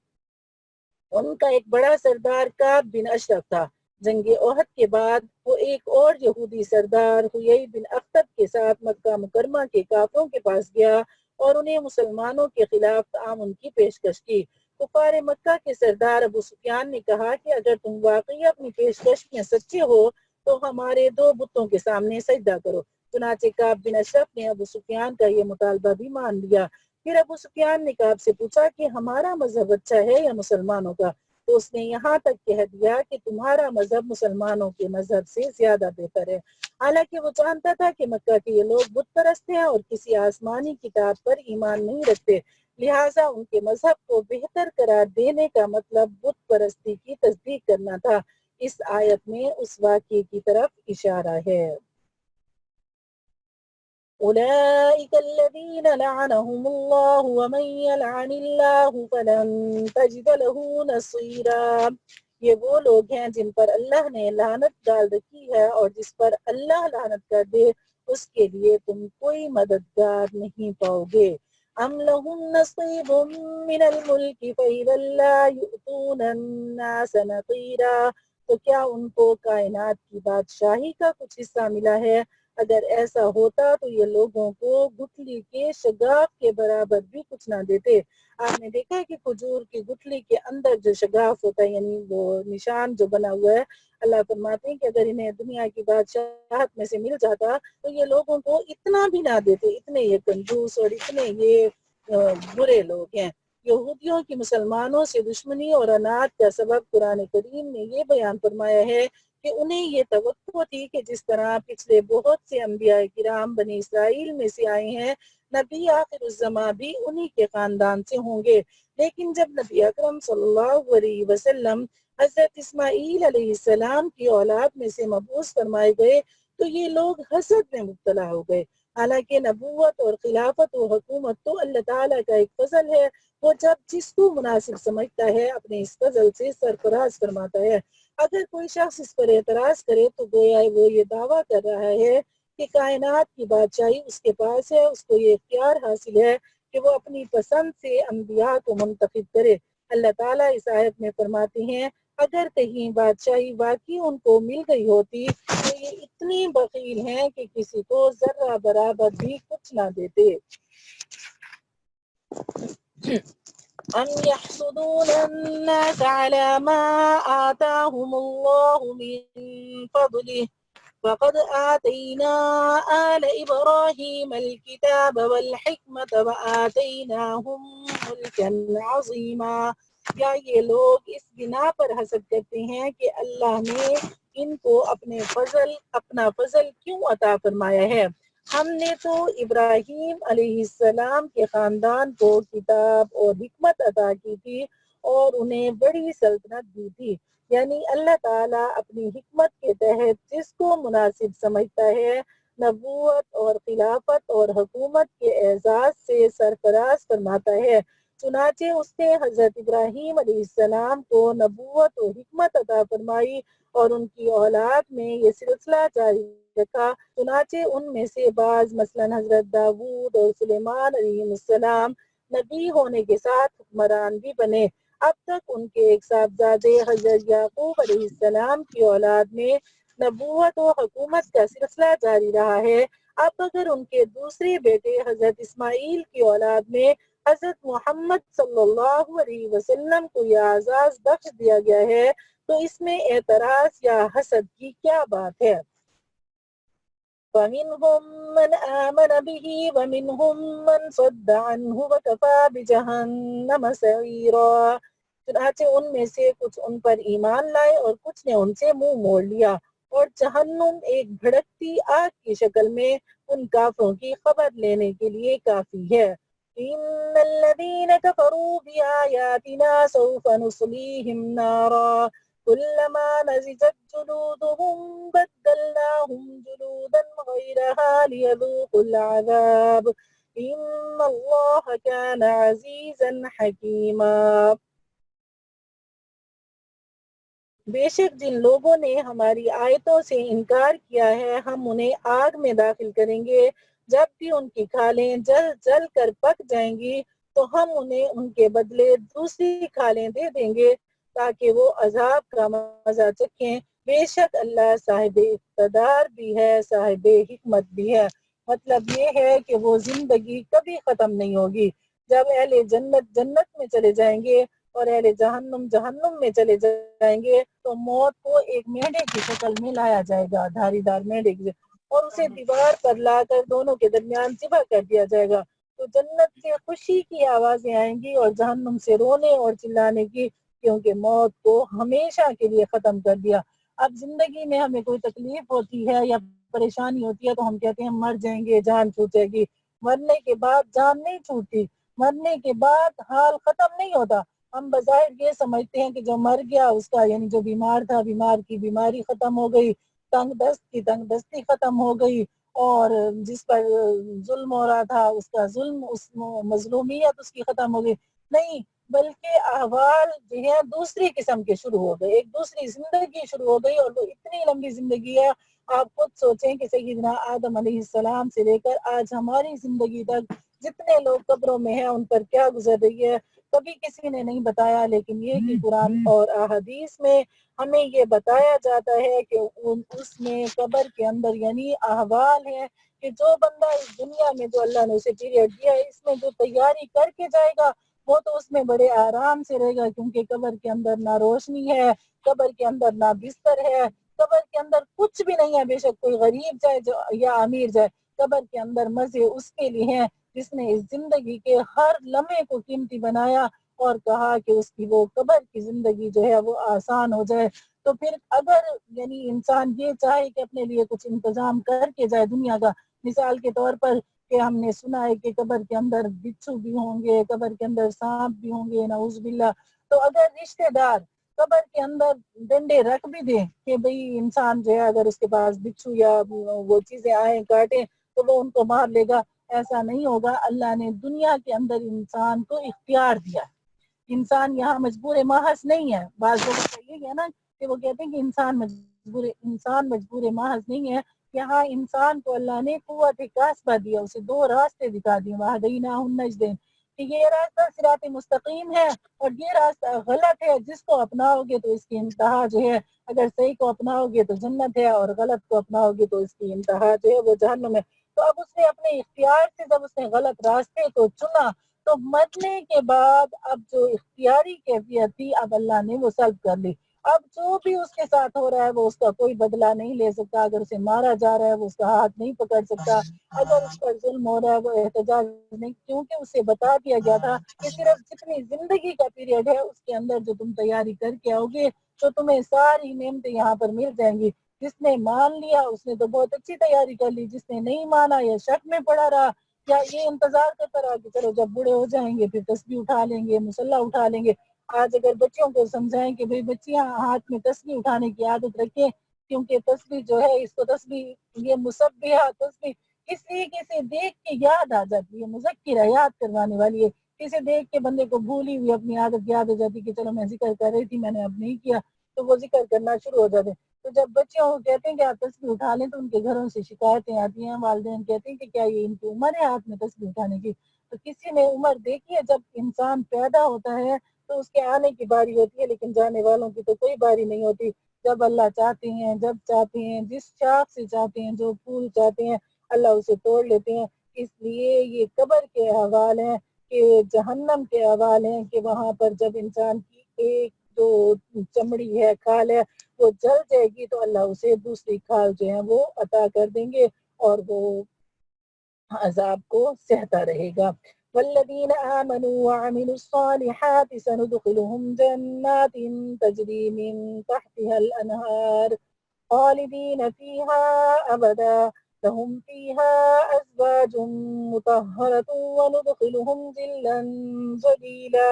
ان کا ایک بڑا سردار کعب بن اشرف تھا۔ جنگ احد کے بعد وہ ایک اور یہودی سردار حیی بن اخطب کے ساتھ مکہ مکرمہ کے کافروں کے پاس گیا اور انہیں مسلمانوں کے خلاف تعاون کی پیشکش کی۔ کفار مکہ کے سردار ابو سفیان نے کہا کہ اگر تم واقعی اپنی پیشکش میں سچے ہو تو ہمارے دو بتوں کے سامنے سجدہ کرو۔ چنانچہ کعب بن اشرف نے ابو سفیان کا یہ مطالبہ بھی مان لیا۔ پھر ابو سفیان نے کعب سے پوچھا کہ ہمارا مذہب اچھا ہے یا مسلمانوں کا؟ تو اس نے یہاں تک کہہ دیا کہ تمہارا مذہب مسلمانوں کے مذہب سے زیادہ بہتر ہے۔ حالانکہ وہ جانتا تھا کہ مکہ کے یہ لوگ بت پرست ہیں اور کسی آسمانی کتاب پر ایمان نہیں رکھتے، لہٰذا ان کے مذہب کو بہتر قرار دینے کا مطلب بت پرستی کی تصدیق کرنا تھا۔ اس آیت میں اس واقعے کی طرف اشارہ ہے۔ أولئك الذين لعنهم الله ومن يلعن الله فلن تجد له نصيرا۔ یہ وہ لوگ ہیں جن پر اللہ نے لعنت ڈال رکھی ہے اور جس پر اللہ لعنت کر دے اس کے لیے تم کوئی مددگار نہیں پاؤ گے۔ ام لهم نصیب من الملک فإذا لا يؤتون الناس نقیرا۔ تو کیا ان کو کائنات کی بادشاہی کا کچھ حصہ ملا ہے؟ اگر ایسا ہوتا تو یہ لوگوں کو گٹھلی کے شگاف کے برابر بھی کچھ نہ دیتے۔ آپ نے دیکھا ہے کہ کھجور کی گٹھلی کے اندر جو شگاف ہوتا ہے یعنی وہ نشان جو بنا ہوا ہے، اللہ فرماتے ہیں کہ اگر انہیں دنیا کی بادشاہت میں سے مل جاتا تو یہ لوگوں کو اتنا بھی نہ دیتے۔ اتنے یہ کنجوس اور اتنے یہ برے لوگ ہیں۔ یہودیوں کی مسلمانوں سے دشمنی اور عناد کا سبب قرآن کریم نے یہ بیان فرمایا ہے کہ انہیں یہ توقع تھی کہ جس طرح پچھلے بہت سے انبیاء کرام بنی اسرائیل میں سے آئے ہیں، نبی آخر الزماں بھی انہی کے خاندان سے ہوں گے، لیکن جب نبی اکرم صلی اللہ علیہ وسلم حضرت اسماعیل علیہ السلام کی اولاد میں سے مبعوث فرمائے گئے تو یہ لوگ حسد میں مبتلا ہو گئے۔ حالانکہ نبوت اور خلافت و حکومت تو اللہ تعالیٰ کا ایک فضل ہے، وہ جب جس کو مناسب سمجھتا ہے اپنے اس فضل سے سرفراز فرماتا ہے۔ اگر کوئی شخص اس پر اعتراض کرے تو گویا وہ یہ دعویٰ کر رہا ہے کہ کائنات کی بادشاہی اس کے پاس ہے، اس کو یہ اختیار حاصل ہے کہ وہ اپنی پسند سے انبیاء کو منتخب کرے۔ اللہ تعالیٰ اس آیت میں فرماتے ہیں اگر کہیں بادشاہی واقعی ان کو مل گئی ہوتی تو یہ اتنی بخیل ہیں کہ کسی کو ذرہ برابر بھی کچھ نہ دیتے۔ أم يحسدون الناس على ما آتاهم الله من فضله فقد آتينا آل إبراهيم الكتاب والحكمة وآتيناهم ملكا عظيما۔ یا یہ لوگ اس بنا پر حسد کرتے ہیں کہ اللہ نے ان کو اپنا فضل کیوں عطا فرمایا ہے۔ ہم نے تو ابراہیم علیہ السلام کے خاندان کو کتاب اور حکمت عطا کی تھی اور انہیں بڑی سلطنت دی تھی، یعنی اللہ تعالیٰ اپنی حکمت کے تحت جس کو مناسب سمجھتا ہے نبوت اور خلافت اور حکومت کے اعزاز سے سرفراز فرماتا ہے۔ چنانچہ اس نے حضرت ابراہیم علیہ السلام کو نبوت و حکمت عطا فرمائی اور ان کی اولاد میں یہ سلسلہ جاری رکھا۔ چنانچہ ان میں سے بعض مثلاً حضرت داؤد اور سلیمان علیہ السلام نبی ہونے کے ساتھ حکمران بھی بنے۔ اب تک ان کے ایک صاحبزادے حضرت یعقوب علیہ السلام کی اولاد میں نبوت و حکومت کا سلسلہ جاری رہا ہے۔ اب اگر ان کے دوسرے بیٹے حضرت اسماعیل کی اولاد میں حضرت محمد صلی اللہ علیہ وسلم کو یہ اعزاز بخش دیا گیا ہے تو اس میں اعتراض یا حسد کی کیا بات ہے؟ وَمِنْهُمْ مَنْ آمَنَ بِهِ وَمِنْهُمْ مَنْ صَدَّ عَنْهُ وَكَفَى بِجَهَنَّمَ سَعِيرًا۔ چنانچہ ان میں سے کچھ ان پر ایمان لائے اور کچھ نے ان سے منہ موڑ لیا، اور جہنم ایک بھڑکتی آگ کی شکل میں ان کافروں کی خبر لینے کے لیے کافی ہے۔ إِنَّ الَّذِينَ كَفَرُوا بِآيَاتِنَا سَوْفَ نُصْلِيهِمْ نَارًا كُلَّمَا نَضِجَتْ جُلُودُهُمْ بَدَّلْنَاهُمْ جُلُودًا غَيْرَهَا لِيَذُوقُوا الْعَذَابَ إِنَّ اللَّهَ كَانَ عَزِيزًا حَكِيمًا۔ بے شک جن لوگوں نے ہماری آیتوں سے انکار کیا ہے ہم انہیں آگ میں داخل کریں گے، جب بھی ان کی کھالیں جل جل کر پک جائیں گی تو ہم انہیں ان کے بدلے دوسری کھالیں دے دیں گے تاکہ وہ عذاب کا مزہ چکھیں۔ بے شک اللہ صاحب اقتدار بھی ہے، صاحب حکمت بھی ہے۔ مطلب یہ ہے کہ وہ زندگی کبھی ختم نہیں ہوگی۔ جب اہل جنت جنت میں چلے جائیں گے اور اہل جہنم جہنم میں چلے جائیں گے تو موت کو ایک میڈے کی شکل میں لایا جائے گا، دھاری دار میڈے کی، اور اسے دیوار پر لا کر دونوں کے درمیان ذبح کر دیا جائے گا۔ تو جنت سے خوشی کی آوازیں آئیں گی اور جہنم سے رونے اور چلانے کی، کیونکہ موت کو ہمیشہ کے لیے ختم کر دیا۔ اب زندگی میں ہمیں کوئی تکلیف ہوتی ہے یا پریشانی ہوتی ہے تو ہم کہتے ہیں مر جائیں گے، جان چھوٹے گی۔ مرنے کے بعد جان نہیں چھوٹتی، مرنے کے بعد حال ختم نہیں ہوتا۔ ہم بظاہر یہ سمجھتے ہیں کہ جو مر گیا اس کا، یعنی جو بیمار تھا بیمار کی بیماری ختم ہو گئی، تنگ دست کی تنگ دستی ختم ہو گئی، اور جس پر ظلم ہو رہا تھا اس کا ظلم، اس مظلومیت اس کی ختم ہو گئی۔ نہیں، بلکہ احوال جو ہے دوسری قسم کے شروع ہو گئے، ایک دوسری زندگی شروع ہو گئی، اور وہ اتنی لمبی زندگی ہے۔ آپ خود سوچیں کہ سیدنا آدم علیہ السلام سے لے کر آج ہماری زندگی تک جتنے لوگ قبروں میں ہیں ان پر کیا گزر رہی ہے، کبھی کسی نے نہیں بتایا، لیکن یہ کہ قرآن اور احادیث میں ہمیں یہ بتایا جاتا ہے کہ اس میں قبر کے اندر یعنی احوال ہے کہ جو بندہ اس دنیا میں جو اللہ نے اسے پیریڈ دیا ہے اس میں جو تیاری کر کے جائے گا وہ تو اس میں بڑے آرام سے رہے گا، کیونکہ قبر کے اندر نہ روشنی ہے، قبر کے اندر نہ بستر ہے، قبر کے اندر کچھ بھی نہیں ہے، بے شک کوئی غریب جائے یا امیر جائے، قبر کے اندر مزے اس کے لیے ہیں جس نے اس زندگی کے ہر لمحے کو قیمتی بنایا اور کہا کہ اس کی وہ قبر کی زندگی جو ہے وہ آسان ہو جائے۔ تو پھر اگر یعنی انسان یہ چاہے کہ اپنے لیے کچھ انتظام کر کے جائے دنیا کا، مثال کے طور پر کہ ہم نے سنا ہے کہ قبر کے اندر بچھو بھی ہوں گے، قبر کے اندر سانپ بھی ہوں گے، نعوذ باللہ، تو اگر رشتہ دار قبر کے اندر ڈنڈے رکھ بھی دیں کہ بھئی انسان جو ہے اگر اس کے پاس بچھو یا وہ چیزیں آئیں کاٹیں تو وہ ان کو مار لے گا، ایسا نہیں ہوگا۔ اللہ نے دنیا کے اندر انسان کو اختیار دیا ہے، انسان یہاں مجبور محض نہیں ہے۔ بعض لوگوں کا یہ ہے نا کہ وہ کہتے ہیں کہ انسان مجبور محض نہیں ہے، یہاں انسان کو اللہ نے قوت کاسبہ دیا، اسے دو راستے دکھا دیے، وَهَدَيْنَاهُ النَّجْدَيْنِ، کہ یہ راستہ صراط مستقیم ہے اور یہ راستہ غلط ہے، جس کو اپناؤ گے تو اس کی انتہا جو ہے، اگر صحیح کو اپناؤ گے تو جنت ہے اور غلط کو اپناؤ گے تو اس کی انتہا جو ہے وہ جہنم ہے۔ تو اب اس نے اپنے اختیار سے جب اس نے غلط راستے کو چنا تو مرنے کے بعد اب جو اختیاری کیفیت تھی اب اللہ نے وہ سلب کر لی۔ اب جو بھی اس کے ساتھ ہو رہا ہے وہ اس کا کوئی بدلہ نہیں لے سکتا، اگر اسے مارا جا رہا ہے وہ اس کا ہاتھ نہیں پکڑ سکتا، اگر اس پر ظلم ہو رہا ہے وہ احتجاج نہیں، کیونکہ اسے بتا دیا گیا تھا کہ صرف جتنی زندگی کا پیریڈ ہے اس کے اندر جو تم تیاری کر کے آؤ گے تو تمہیں ساری نعمتیں یہاں پر مل جائیں گی۔ جس نے مان لیا اس نے تو بہت اچھی تیاری کر لی، جس نے نہیں مانا یا شک میں پڑا رہا یا یہ انتظار کرتا رہا کہ چلو جب بوڑھے ہو جائیں گے پھر تسبیح اٹھا لیں گے، مصلی اٹھا لیں گے۔ آج اگر بچوں کو سمجھائیں کہ بھئی بچیاں ہاتھ میں تسبیح اٹھانے کی عادت رکھیں، کیونکہ تسبیح جو ہے اس کو تسبیح یہ مسبحہ تسبیح کسی دیکھ کے یاد آ جاتی ہے، مذکرہ یاد کروانے والی ہے، کسی دیکھ کے بندے کو بھولی ہوئی اپنی عادت یاد ہو جاتی کہ چلو میں ذکر کر رہی تھی میں نے اب نہیں کیا، تو وہ ذکر کرنا شروع ہو جاتے ہیں۔ تو جب بچوں کو کہتے ہیں کہ آپ تسبیح اٹھا لیں تو ان کے گھروں سے شکایتیں آتی ہیں، والدین کہتے ہیں کہ کیا یہ ان کی عمر ہے ہاتھ میں تسبیح اٹھانے کی؟ تو کسی نے عمر دیکھی ہے؟ جب انسان پیدا ہوتا ہے تو اس کے آنے کی باری ہوتی ہے، لیکن جانے والوں کی تو کوئی باری نہیں ہوتی۔ جب اللہ چاہتے ہیں، جب چاہتے ہیں، جس شاخ سے چاہتے ہیں، جو پھول چاہتے ہیں اللہ اسے توڑ لیتے ہیں۔ اس لیے یہ قبر کے احوال ہیں کہ جہنم کے احوال ہیں کہ وہاں پر جب انسان کی ایک جو چمڑی ہے، کھال ہے، وہ جل جائے گی تو اللہ اسے دوسری کھال جو ہے وہ عطا کر دیں گے اور وہ عذاب کو سہتا رہے گا۔ والذین آمنوا وعملوا الصالحات سندخلهم جنات تجری من تحتها الانہار خالدین فیہا ابدا لهم فیہا ازواج مطہرۃ وندخلهم ظلا ظلیلا۔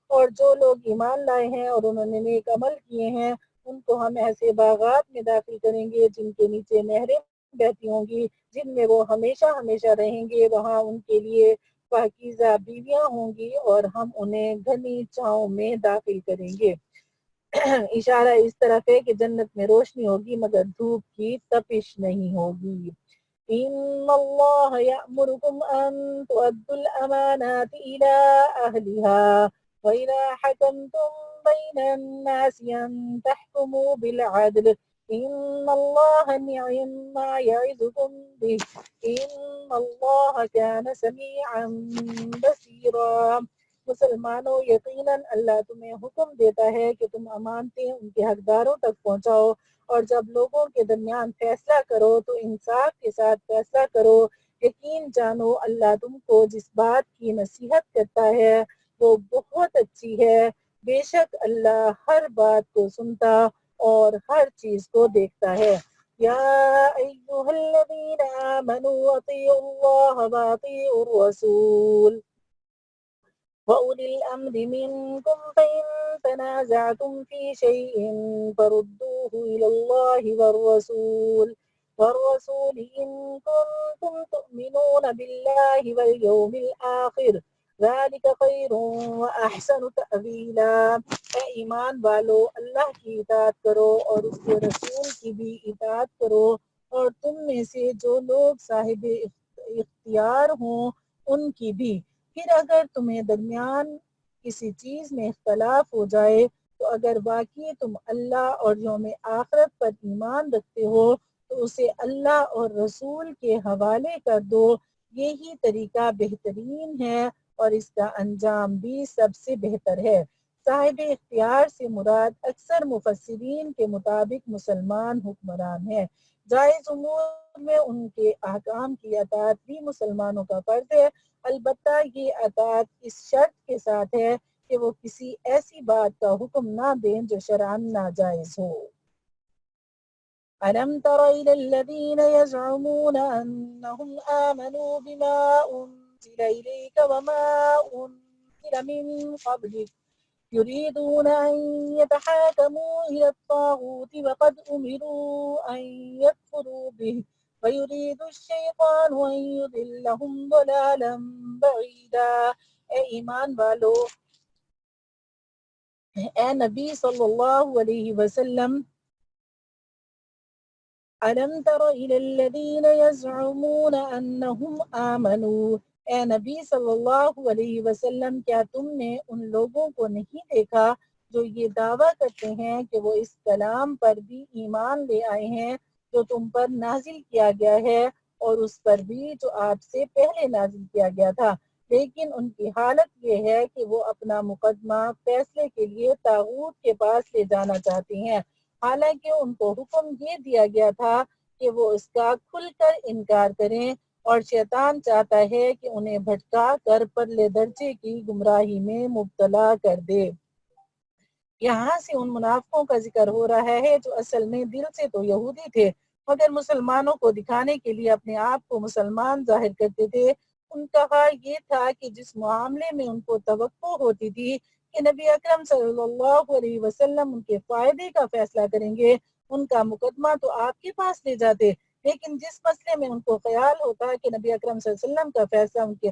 اور جو لوگ ایمان لائے ہیں اور انہوں نے نیک عمل کیے ہیں ان کو ہم ایسے باغات میں داخل کریں گے جن کے نیچے نہریں بہتی ہوں گی، جن میں وہ ہمیشہ ہمیشہ رہیں گے، وہاں ان کے لیے پاکیزہ بیویاں ہوں گی اور ہم انہیں گھنی چھاؤں میں داخل کریں گے۔ اشارہ اس طرف ہے کہ جنت میں روشنی ہوگی مگر دھوپ کی تپش نہیں ہوگی۔ ان اللہ یأمرکم ان تؤدوا الامانات الى اہلها وَإِذَا حَكَمْتُمْ بَيْنَ النَّاسِ أَن تَحْكُمُوا بِالْعَدْلِ إِنَّ اللَّهَ نِعِمَّا يَعِظُكُم بِهِ إِنَّ اللَّهَ كَانَ سَمِيعًا بَصِيرًا۔ مسلمانوں، یقیناً اللہ تمہیں حکم دیتا ہے کہ تم امانتیں ان کے حقداروں تک پہنچاؤ اور جب لوگوں کے درمیان فیصلہ کرو تو انصاف کے ساتھ فیصلہ کرو۔ یقین جانو اللہ تم کو جس بات کی نصیحت کرتا ہے وہ بہت اچھی ہے، بے شک اللہ ہر بات کو سنتا اور ہر چیز کو دیکھتا ہے۔ یا ایھا الذین آمنوا اطیعوا اللہ واطیعوا الرسول وَأُولِي الْأَمْرِ مِنْكُمْ فَإِنْ تَنَازَعْتُمْ فِي شَيْءٍ فَرُدُّوهُ إِلَى اللَّهِ وَالرَّسُولِ إِن كُنتُمْ تُؤْمِنُونَ بِاللَّهِ وَالْيَوْمِ الْآخِرِ ذَلِكَ خَيْرٌ وَأَحْسَنُ تَأْوِيلًا۔ اے ایمان والو، اللہ کی اطاعت کرو اور اس کے رسول کی بھی اطاعت کرو، اور تم میں سے جو لوگ صاحب اختیار ہوں ان کی بھی۔ پھر اگر تمہیں درمیان کسی چیز میں اختلاف ہو جائے تو اگر واقعی تم اللہ اور یوم آخرت پر ایمان رکھتے ہو تو اسے اللہ اور رسول کے حوالے کر دو، یہی طریقہ بہترین ہے اور اس کا انجام بھی سب سے بہتر ہے۔ صاحب اختیار سے مراد اکثر مفسرین کے مطابق مسلمان حکمران ہے۔ جائز امور میں ان کے احکام کی اطاعت بھی مسلمانوں کا فرض ہے، البتہ یہ اطاعت اس شرط کے ساتھ ہے کہ وہ کسی ایسی بات کا حکم نہ دیں جو شرعاً ناجائز ہو۔ أَلَمْ تَرَ إِلَى الَّذِينَ يَزْعُمُونَ أَنَّهُمْ آمَنُوا بِمَا أُنْزِلَ إِلَيْكَ وَمَا أُنْزِلَ مِنْ قَبْلِكَ يُرِيدُونَ أَنْ يَتَحَاكَمُوا إِلَى الطَّاغُوتِ وَقَدْ أُمِرُوا أَنْ يَكْفُرُوا بِهِ وَيُرِيدُ الشَّيْطَانُ أَنْ يُضِلَّهُمْ ضَلَالًا بَعِيدًا۔ اے ایمان والو، اے نبی صلی اللہ علیہ وسلم، أَلَمْ تَرَ إِلَى الَّذِينَ يَزْعُمُونَ أَنَّهُمْ آمَنُوا۔ اے نبی صلی اللہ علیہ وسلم، کیا تم نے ان لوگوں کو نہیں دیکھا جو یہ دعویٰ کرتے ہیں کہ وہ اس کلام پر بھی ایمان لے آئے ہیں جو تم پر نازل کیا گیا ہے اور اس پر بھی جو آپ سے پہلے نازل کیا گیا تھا، لیکن ان کی حالت یہ ہے کہ وہ اپنا مقدمہ فیصلے کے لیے طاغوت کے پاس لے جانا چاہتے ہیں، حالانکہ ان کو حکم یہ دیا گیا تھا کہ وہ اس کا کھل کر انکار کریں، اور شیطان چاہتا ہے کہ انہیں بھٹکا کر پرلے درجے کی گمراہی میں مبتلا کر دے۔ یہاں سے ان منافقوں کا ذکر ہو رہا ہے جو اصل میں دل سے تو یہودی تھے مگر مسلمانوں کو دکھانے کے لیے اپنے آپ کو مسلمان ظاہر کرتے تھے۔ ان کا حال یہ تھا کہ جس معاملے میں ان کو توقع ہوتی تھی کہ نبی اکرم صلی اللہ علیہ وسلم ان کے فائدے کا فیصلہ کریں گے، ان کا مقدمہ تو آپ کے پاس لے جاتے، لیکن جس مسئلے میں ان کو خیال ہوتا کہ نبی اکرم صلی اللہ علیہ وسلم کا فیصلہ ان کے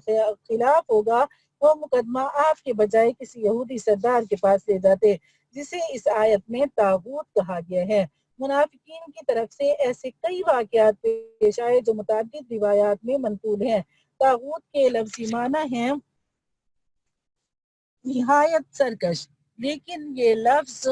خلاف ہوگا، وہ مقدمہ آپ کے بجائے کسی یہودی سردار کے پاس لے جاتے، جسے اس آیت میں طاغوت کہا گیا ہے۔ منافقین کی طرف سے ایسے کئی واقعات پیش آئے جو متعدد روایات میں منقول ہیں۔ طاغوت کے لفظی معنی ہیں نہایت سرکش، لیکن یہ لفظ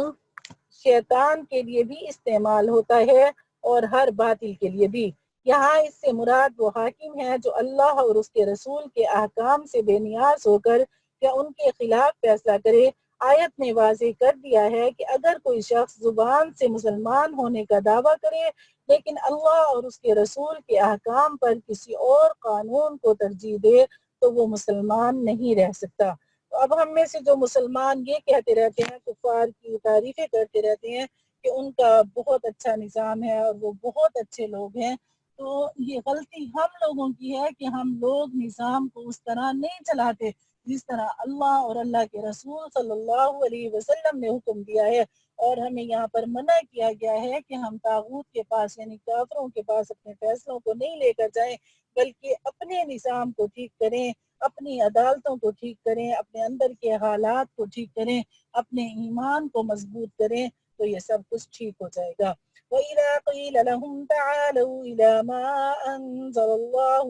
شیطان کے لیے بھی استعمال ہوتا ہے اور ہر باطل کے لیے بھی۔ یہاں اس سے مراد وہ حاکم ہے جو اللہ اور اس کے رسول کے احکام سے بے نیاز ہو کر یا ان کے خلاف فیصلہ کرے۔ آیت نے واضح کر دیا ہے کہ اگر کوئی شخص زبان سے مسلمان ہونے کا دعویٰ کرے لیکن اللہ اور اس کے رسول کے احکام پر کسی اور قانون کو ترجیح دے تو وہ مسلمان نہیں رہ سکتا۔ تو اب ہم میں سے جو مسلمان یہ کہتے رہتے ہیں، کفار کی تعریفیں کرتے رہتے ہیں کہ ان کا بہت اچھا نظام ہے اور وہ بہت اچھے لوگ ہیں، تو یہ غلطی ہم لوگوں کی ہے کہ ہم لوگ نظام کو اس طرح نہیں چلاتے جس طرح اللہ اور اللہ کے رسول صلی اللہ علیہ وسلم نے حکم دیا ہے۔ اور ہمیں یہاں پر منع کیا گیا ہے کہ ہم طاغوت کے پاس یعنی کافروں کے پاس اپنے فیصلوں کو نہیں لے کر جائیں، بلکہ اپنے نظام کو ٹھیک کریں، اپنی عدالتوں کو ٹھیک کریں، اپنے اندر کے حالات کو ٹھیک کریں، اپنے ایمان کو مضبوط کریں، تو یہ سب کچھ ٹھیک ہو جائے گا۔ وَإِذَا قِيلَ لَهُمْ تَعَالَوْا إِلَى مَا أَنزَلَ اللَّهُ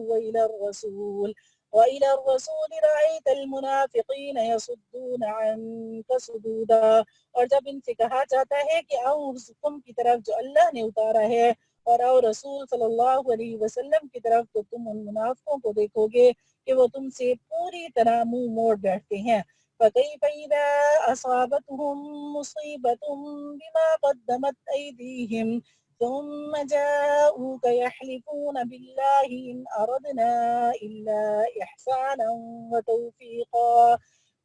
وَإِلَى الرَّسُولِ رَأَيْتَ الْمُنَافِقِينَ يَصُدُّونَ عَنكَ صُدُودًا، اور جب ان سے کہا جاتا ہے کہ آؤ اس حکم کی طرف جو اللہ نے اتارا ہے اور آؤ رسول صلی اللہ علیہ وسلم کی طرف، تو تم ان منافقوں کو دیکھو گے کہ وہ تم سے پوری طرح منہ موڑ بیٹھتے ہیں۔ فَكَيْفَ إِذَا أَصَابَتْهُم مُّصِيبَةٌ بِمَا قَدَّمَتْ أَيْدِيهِمْ ثم جاءوك يحلفون بالله إن أردنا إلا إحسانا وتوفيقا،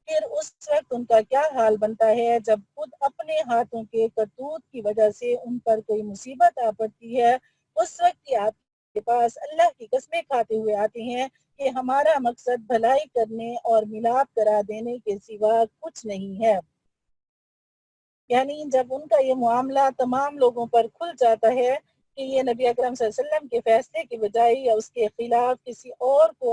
پھر اس وقت ان کا کیا حال بنتا ہے جب خود اپنے ہاتھوں کے کرتوت کی وجہ سے ان پر کوئی مصیبت آ پڑتی ہے۔ اس وقت یہ آپ کے پاس اللہ کی قسمیں کھاتے ہوئے آتے ہیں کہ ہمارا مقصد بھلائی کرنے اور ملاپ کرا دینے کے سوا کچھ نہیں ہے۔ یعنی جب ان کا یہ معاملہ تمام لوگوں پر کھل جاتا ہے کہ یہ نبی اکرم صلی اللہ علیہ وسلم کے فیصلے کی بجائے یا اس کے خلاف کسی اور کو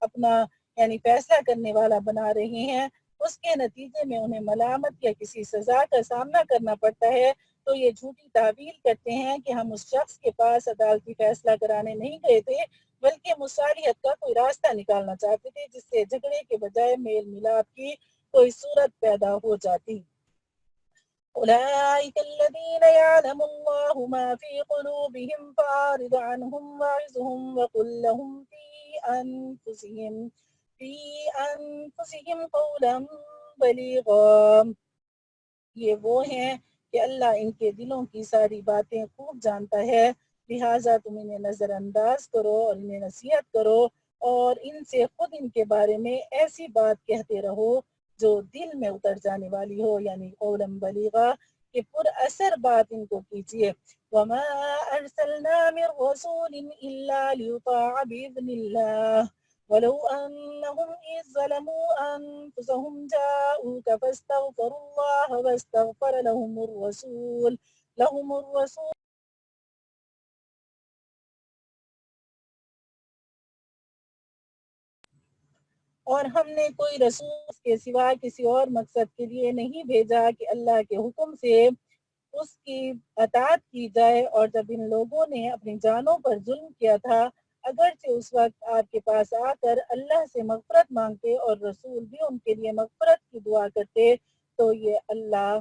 اپنا یعنی فیصلہ کرنے والا بنا رہے ہیں، اس کے نتیجے میں انہیں ملامت یا کسی سزا کا سامنا کرنا پڑتا ہے، تو یہ جھوٹی تعویل کرتے ہیں کہ ہم اس شخص کے پاس عدالتی فیصلہ کرانے نہیں گئے تھے بلکہ مصالحت کا کوئی راستہ نکالنا چاہتے تھے جس سے جھگڑے کے بجائے میل ملاپ کی کوئی صورت پیدا ہو جاتی۔ أولئك الذين يعلم الله ما في قلوبهم فأعرض عنهم وعظهم وقل لهم في أنفسهم قولا بليغا، یہ وہ ہیں کہ اللہ ان کے دلوں کی ساری باتیں خوب جانتا ہے، لہٰذا تم انہیں نظر انداز کرو اور انہیں نصیحت کرو اور ان سے خود ان کے بارے میں ایسی بات کہتے رہو جو دل میں اتر جانے والی ہو، یعنی قولاً بلیغا، کہ پر اثر بات ان کو کیجیے۔ وَمَا أَرْسَلْنَا مِن رَّسُولٍ إِلَّا لِيُطَاعَ بِإِذْنِ اللَّهِ وَلَوْ أَنَّهُمْ إِذ ظَّلَمُوا أَنفُسَهُمْ جَاءُوكَ فَاسْتَغْفَرُوا اللَّهَ وَاسْتَغْفَرَ لَهُمُ الرَّسُولُ اور ہم نے کوئی رسول کے سوا کسی اور مقصد کے لیے نہیں بھیجا کہ اللہ کے حکم سے اس کی اطاعت کی جائے، اور جب ان لوگوں نے اپنی جانوں پر ظلم کیا تھا اگرچہ اس وقت آپ کے پاس آ کر اللہ سے مغفرت مانگتے اور رسول بھی ان کے لیے مغفرت کی دعا کرتے، تو یہ اللہ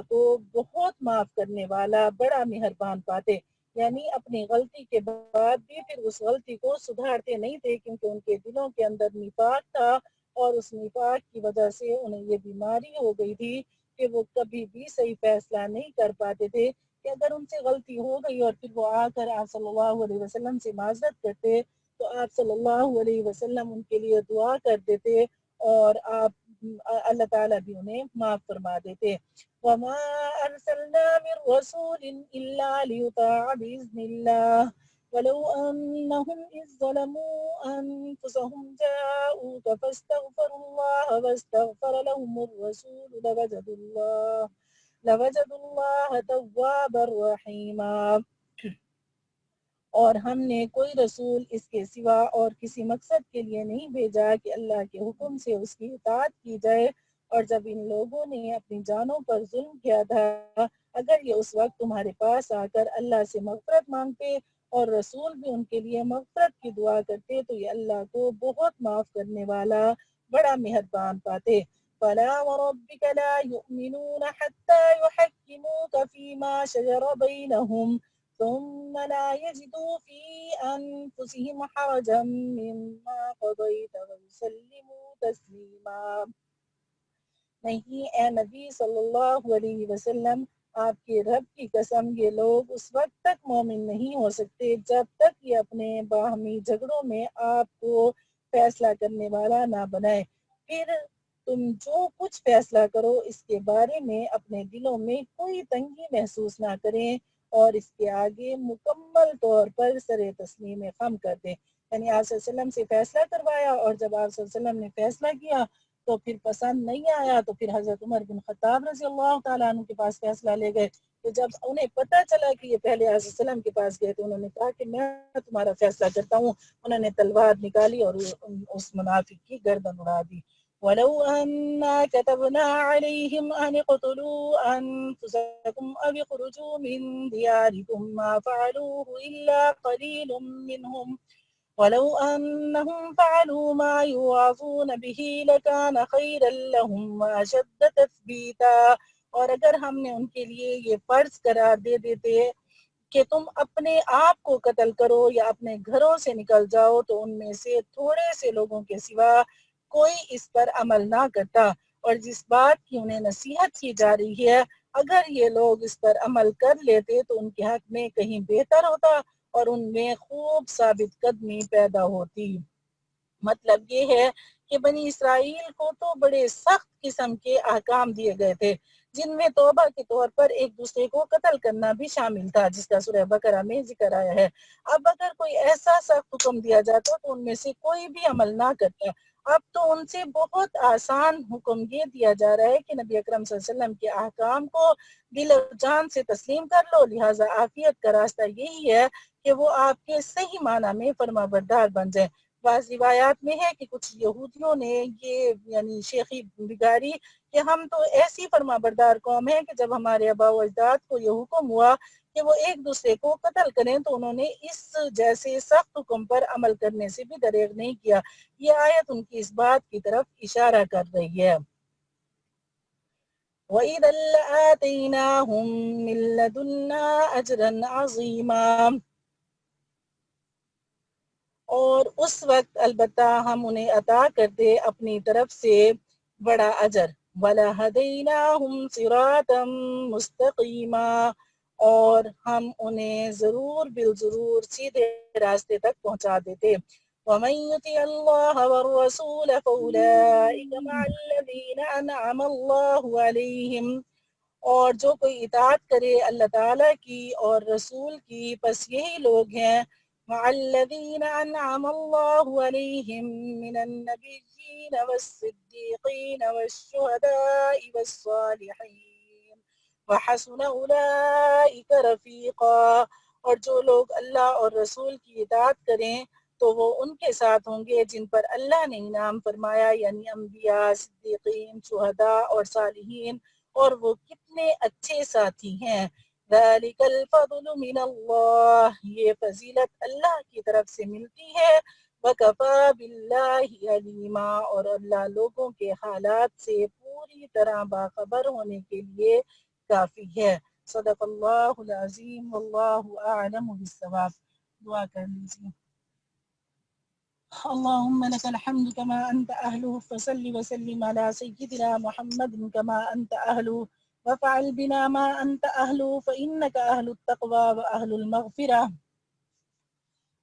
کو بہت معاف کرنے والا بڑا مہربان پاتے۔ یعنی اپنی غلطی کے بعد بھی پھر اس غلطی کو سدھارتے نہیں تھے کیونکہ ان کے دلوں کے اندر نفاق تھا، اور اس نفاق کی وجہ سے انہیں یہ بیماری ہو گئی تھی کہ وہ کبھی بھی صحیح فیصلہ نہیں کر پاتے تھے، کہ اگر ان سے غلطی ہو گئی اور پھر وہ آ کر آپ صلی اللہ علیہ وسلم سے معذرت کرتے تو آپ صلی اللہ علیہ وسلم ان کے لیے دعا کر دیتے اور اللہ تعالیٰ بھی انہیں معاف فرما دیتے۔ وَمَا أَرْسَلْنَا مِن رَّسُولٍ إِلَّا لِيُطَاعَ بِإِذْنِ اللَّهِ وَلَوْ أَنَّهُمْ إِذ ظَّلَمُوا أَنفُسَهُمْ جَاءُوكَ فَاسْتَغْفَرُوا اللَّهَ وَاسْتَغْفَرَ لَهُمُ الرَّسُولُ لَوَجَدُوا اللَّهَ تَوَّابًا رَّحِيمًا۔ اور ہم نے کوئی رسول اس کے سوا اور کسی مقصد کے لیے نہیں بھیجا کہ اللہ کے حکم سے اس کی اطاعت کی جائے، اور جب ان لوگوں نے اپنی جانوں پر ظلم کیا تھا اگر یہ اس وقت تمہارے پاس آ کر اللہ سے مغفرت مانگتے اور رسول بھی ان کے لیے مغفرت کی دعا کرتے تو یہ اللہ کو بہت معاف کرنے والا بڑا مہربان پاتے۔ فَلَا وَرَبِّكَ لَا يُؤْمِنُونَ حَتَّى يُحَكِّمُوكَ فِيمَا شَجَرَ بَيْنَهُمْ ثم لا يجدوا في أنفسهم حرجا مما قضيت ويسلموا تسليما۔ نہیں اے نبی صلی اللہ علیہ وسلم، آپ کے رب کی قسم یہ لوگ اس وقت تک مومن نہیں ہو سکتے جب تک یہ اپنے باہمی جھگڑوں میں آپ کو فیصلہ کرنے والا نہ بنائے، پھر تم جو کچھ فیصلہ کرو اس کے بارے میں اپنے دلوں میں کوئی تنگی محسوس نہ کریں اور اس کے آگے مکمل طور پر سر تسلیم خم کر دیں۔ یعنی آپ صلی اللہ علیہ وسلم سے فیصلہ کروایا، اور جب آپ صلی اللہ علیہ وسلم نے فیصلہ کیا تو پھر پسند نہیں آیا تو پھر حضرت عمر بن خطاب رضی اللہ تعالیٰ عنہ کے پاس فیصلہ لے گئے۔ تو جب انہیں پتہ چلا کہ یہ پہلے حضرت صلی اللہ علیہ وسلم کے پاس گئے تو انہوں نے کہا کہ میں تمہارا فیصلہ کرتا ہوں۔ انہوں نے تلوار نکالی اور اس منافق کی گردن اڑا دی۔ وَلَوْ أَنَّا كَتَبْنَا عَلَيْهِمْ أَنِ اقْتُلُوا أَنفُسَكُمْ أَوِ اخْرُجُوا مِنْ دِيَارِكُمْ مَا فَعَلُوهُ إِلَّا قَلِيلٌ مِّنْهُمْ وَلَوْ أَنَّهُمْ فَعَلُوا مَا يُوعَظُونَ بِهِ لَكَانَ خَيْرًا لَهُمْ وَأَشَدَّ تَثْبِيتًا۔ اور اگر ہم نے ان کے لیے یہ فرض قرار دے دیتے کہ تم اپنے آپ کو قتل کرو یا اپنے گھروں سے نکل جاؤ تو ان میں سے تھوڑے سے لوگوں کے سوا کوئی اس پر عمل نہ کرتا، اور جس بات کی انہیں نصیحت کی جا رہی ہے اگر یہ لوگ اس پر عمل کر لیتے تو ان کے حق میں کہیں بہتر ہوتا اور ان میں خوب ثابت قدمی پیدا ہوتی۔ مطلب یہ ہے کہ بنی اسرائیل کو تو بڑے سخت قسم کے احکام دیے گئے تھے جن میں توبہ کے طور پر ایک دوسرے کو قتل کرنا بھی شامل تھا، جس کا سورہ بقرہ میں ذکر آیا ہے۔ اب اگر کوئی ایسا سخت حکم دیا جاتا تو ان میں سے کوئی بھی عمل نہ کرتا۔ اب تو ان سے بہت آسان حکم یہ دیا جا رہا ہے کہ نبی اکرم صلی اللہ علیہ وسلم کے احکام کو دل و جان سے تسلیم کر لو، لہٰذا عافیت کا راستہ یہی ہے کہ وہ آپ کے صحیح معنی میں فرما بردار بن جائیں۔ بعض روایات میں ہے کہ کچھ یہودیوں نے یہ یعنی شیخی بگاڑی کہ ہم تو ایسی فرما بردار قوم ہے کہ جب ہمارے آباء و اجداد کو یہ حکم ہوا کہ وہ ایک دوسرے کو قتل کریں تو انہوں نے اس جیسے سخت حکم پر عمل کرنے سے بھی دریغ نہیں کیا۔ یہ آیت ان کی اس بات کی طرف اشارہ کر رہی ہے۔ وَإِذًا لَآتَيْنَاهُم مِّن لَّدُنَّا أَجْرًا عَظِيمًا، اور اس وقت البتہ ہم انہیں عطا کرتے اپنی طرف سے بڑا اجر۔ وَلَهَدَيْنَاهُمْ صِرَاطًا مُسْتَقِيمًا، اور ہم انہیں ضرور بالضرور سیدھے راستے تک پہنچا دیتے۔ وَمَن يُطِعِ اللَّهَ وَالرَّسُولَ فَأُولَٰئِكَ مَعَ الَّذِينَ أَنْعَمَ اللَّهُ عَلَيْهِمْ، اور جو کوئی اطاعت کرے اللہ تعالیٰ کی اور رسول کی پس یہی لوگ ہیں مع الذین انعم اللہ علیہم من النبیین والصدیقین والشہداء والصالحین وحسن اولئک رفیقا، اور جو لوگ اللہ اور رسول کی اطاعت کریں تو وہ ان کے ساتھ ہوں گے جن پر اللہ نے انعام فرمایا، یعنی انبیاء، صدیقین، شہداء اور صالحین، اور وہ کتنے اچھے ساتھی ہیں۔ ذَلِكَ الْفَضْلُ مِنَ اللَّهِ، یہ فضیلت اللہ کی طرف سے ملتی ہے۔ وَكَفَى بِاللَّهِ عَلِيمًا، اور اللہ لوگوں کے حالات سے پوری طرح باخبر ہونے کے لیے کافی ہے۔ صدق اللہ العظیم واللہ اعلم بالصواب۔ دعا کر لیجیے۔ اللهم لك الحمد كما أنت أهله، فصل وسلم على سيدنا محمد كما أنت أهله، وفعل بنا ما أنت أهله فإنك أهل التقوى وأهل المغفرة۔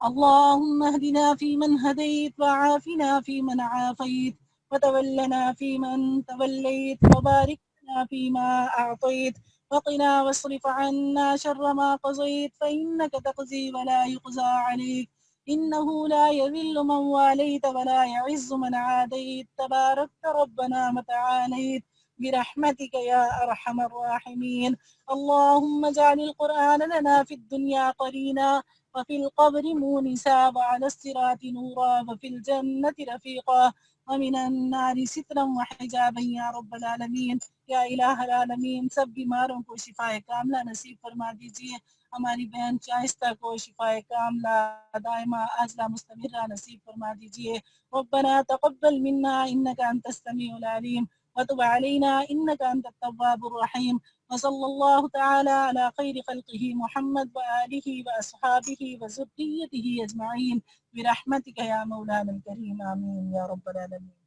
اللهم اهدنا فيمن هديت، وعافنا فيمن عافيت، وتولنا فيمن توليت، وبارك لنا فيما أعطيت، وقنا واصرف عنا شر ما قضيت، فإنك تقضي ولا يقضى عليك، إنه لا يذل من واليت ولا يعز من عاديت، تباركت ربنا وتعاليت برحمتك يا أرحم الراحمين۔ اللهم اجعل القرآن لنا في الدنيا قرينا، وفي القبر مونسا، وعلى الصراط نورا، وفي الجنة رفيقا، ومن النار سترا وحجابا یا رب العالمین۔ یا الہ العالمین، سب بیماروں کو شفاء کاملہ نصیب فرما دیجیے۔ ہماری بہن شائستہ کو شفاء کاملہ دائمہ عاجلہ مستمرہ نصیب فرما دیجیے۔ ربنا تقبل منا انک انت السمیع العلیم، وتب علينا إنك أنت التواب الرحيم. وصلى الله تعالى على خير خلقه محمد وآله وأصحابه وذريته أجمعين برحمتك يا مولانا الكريم، آمين يا رب العالمين.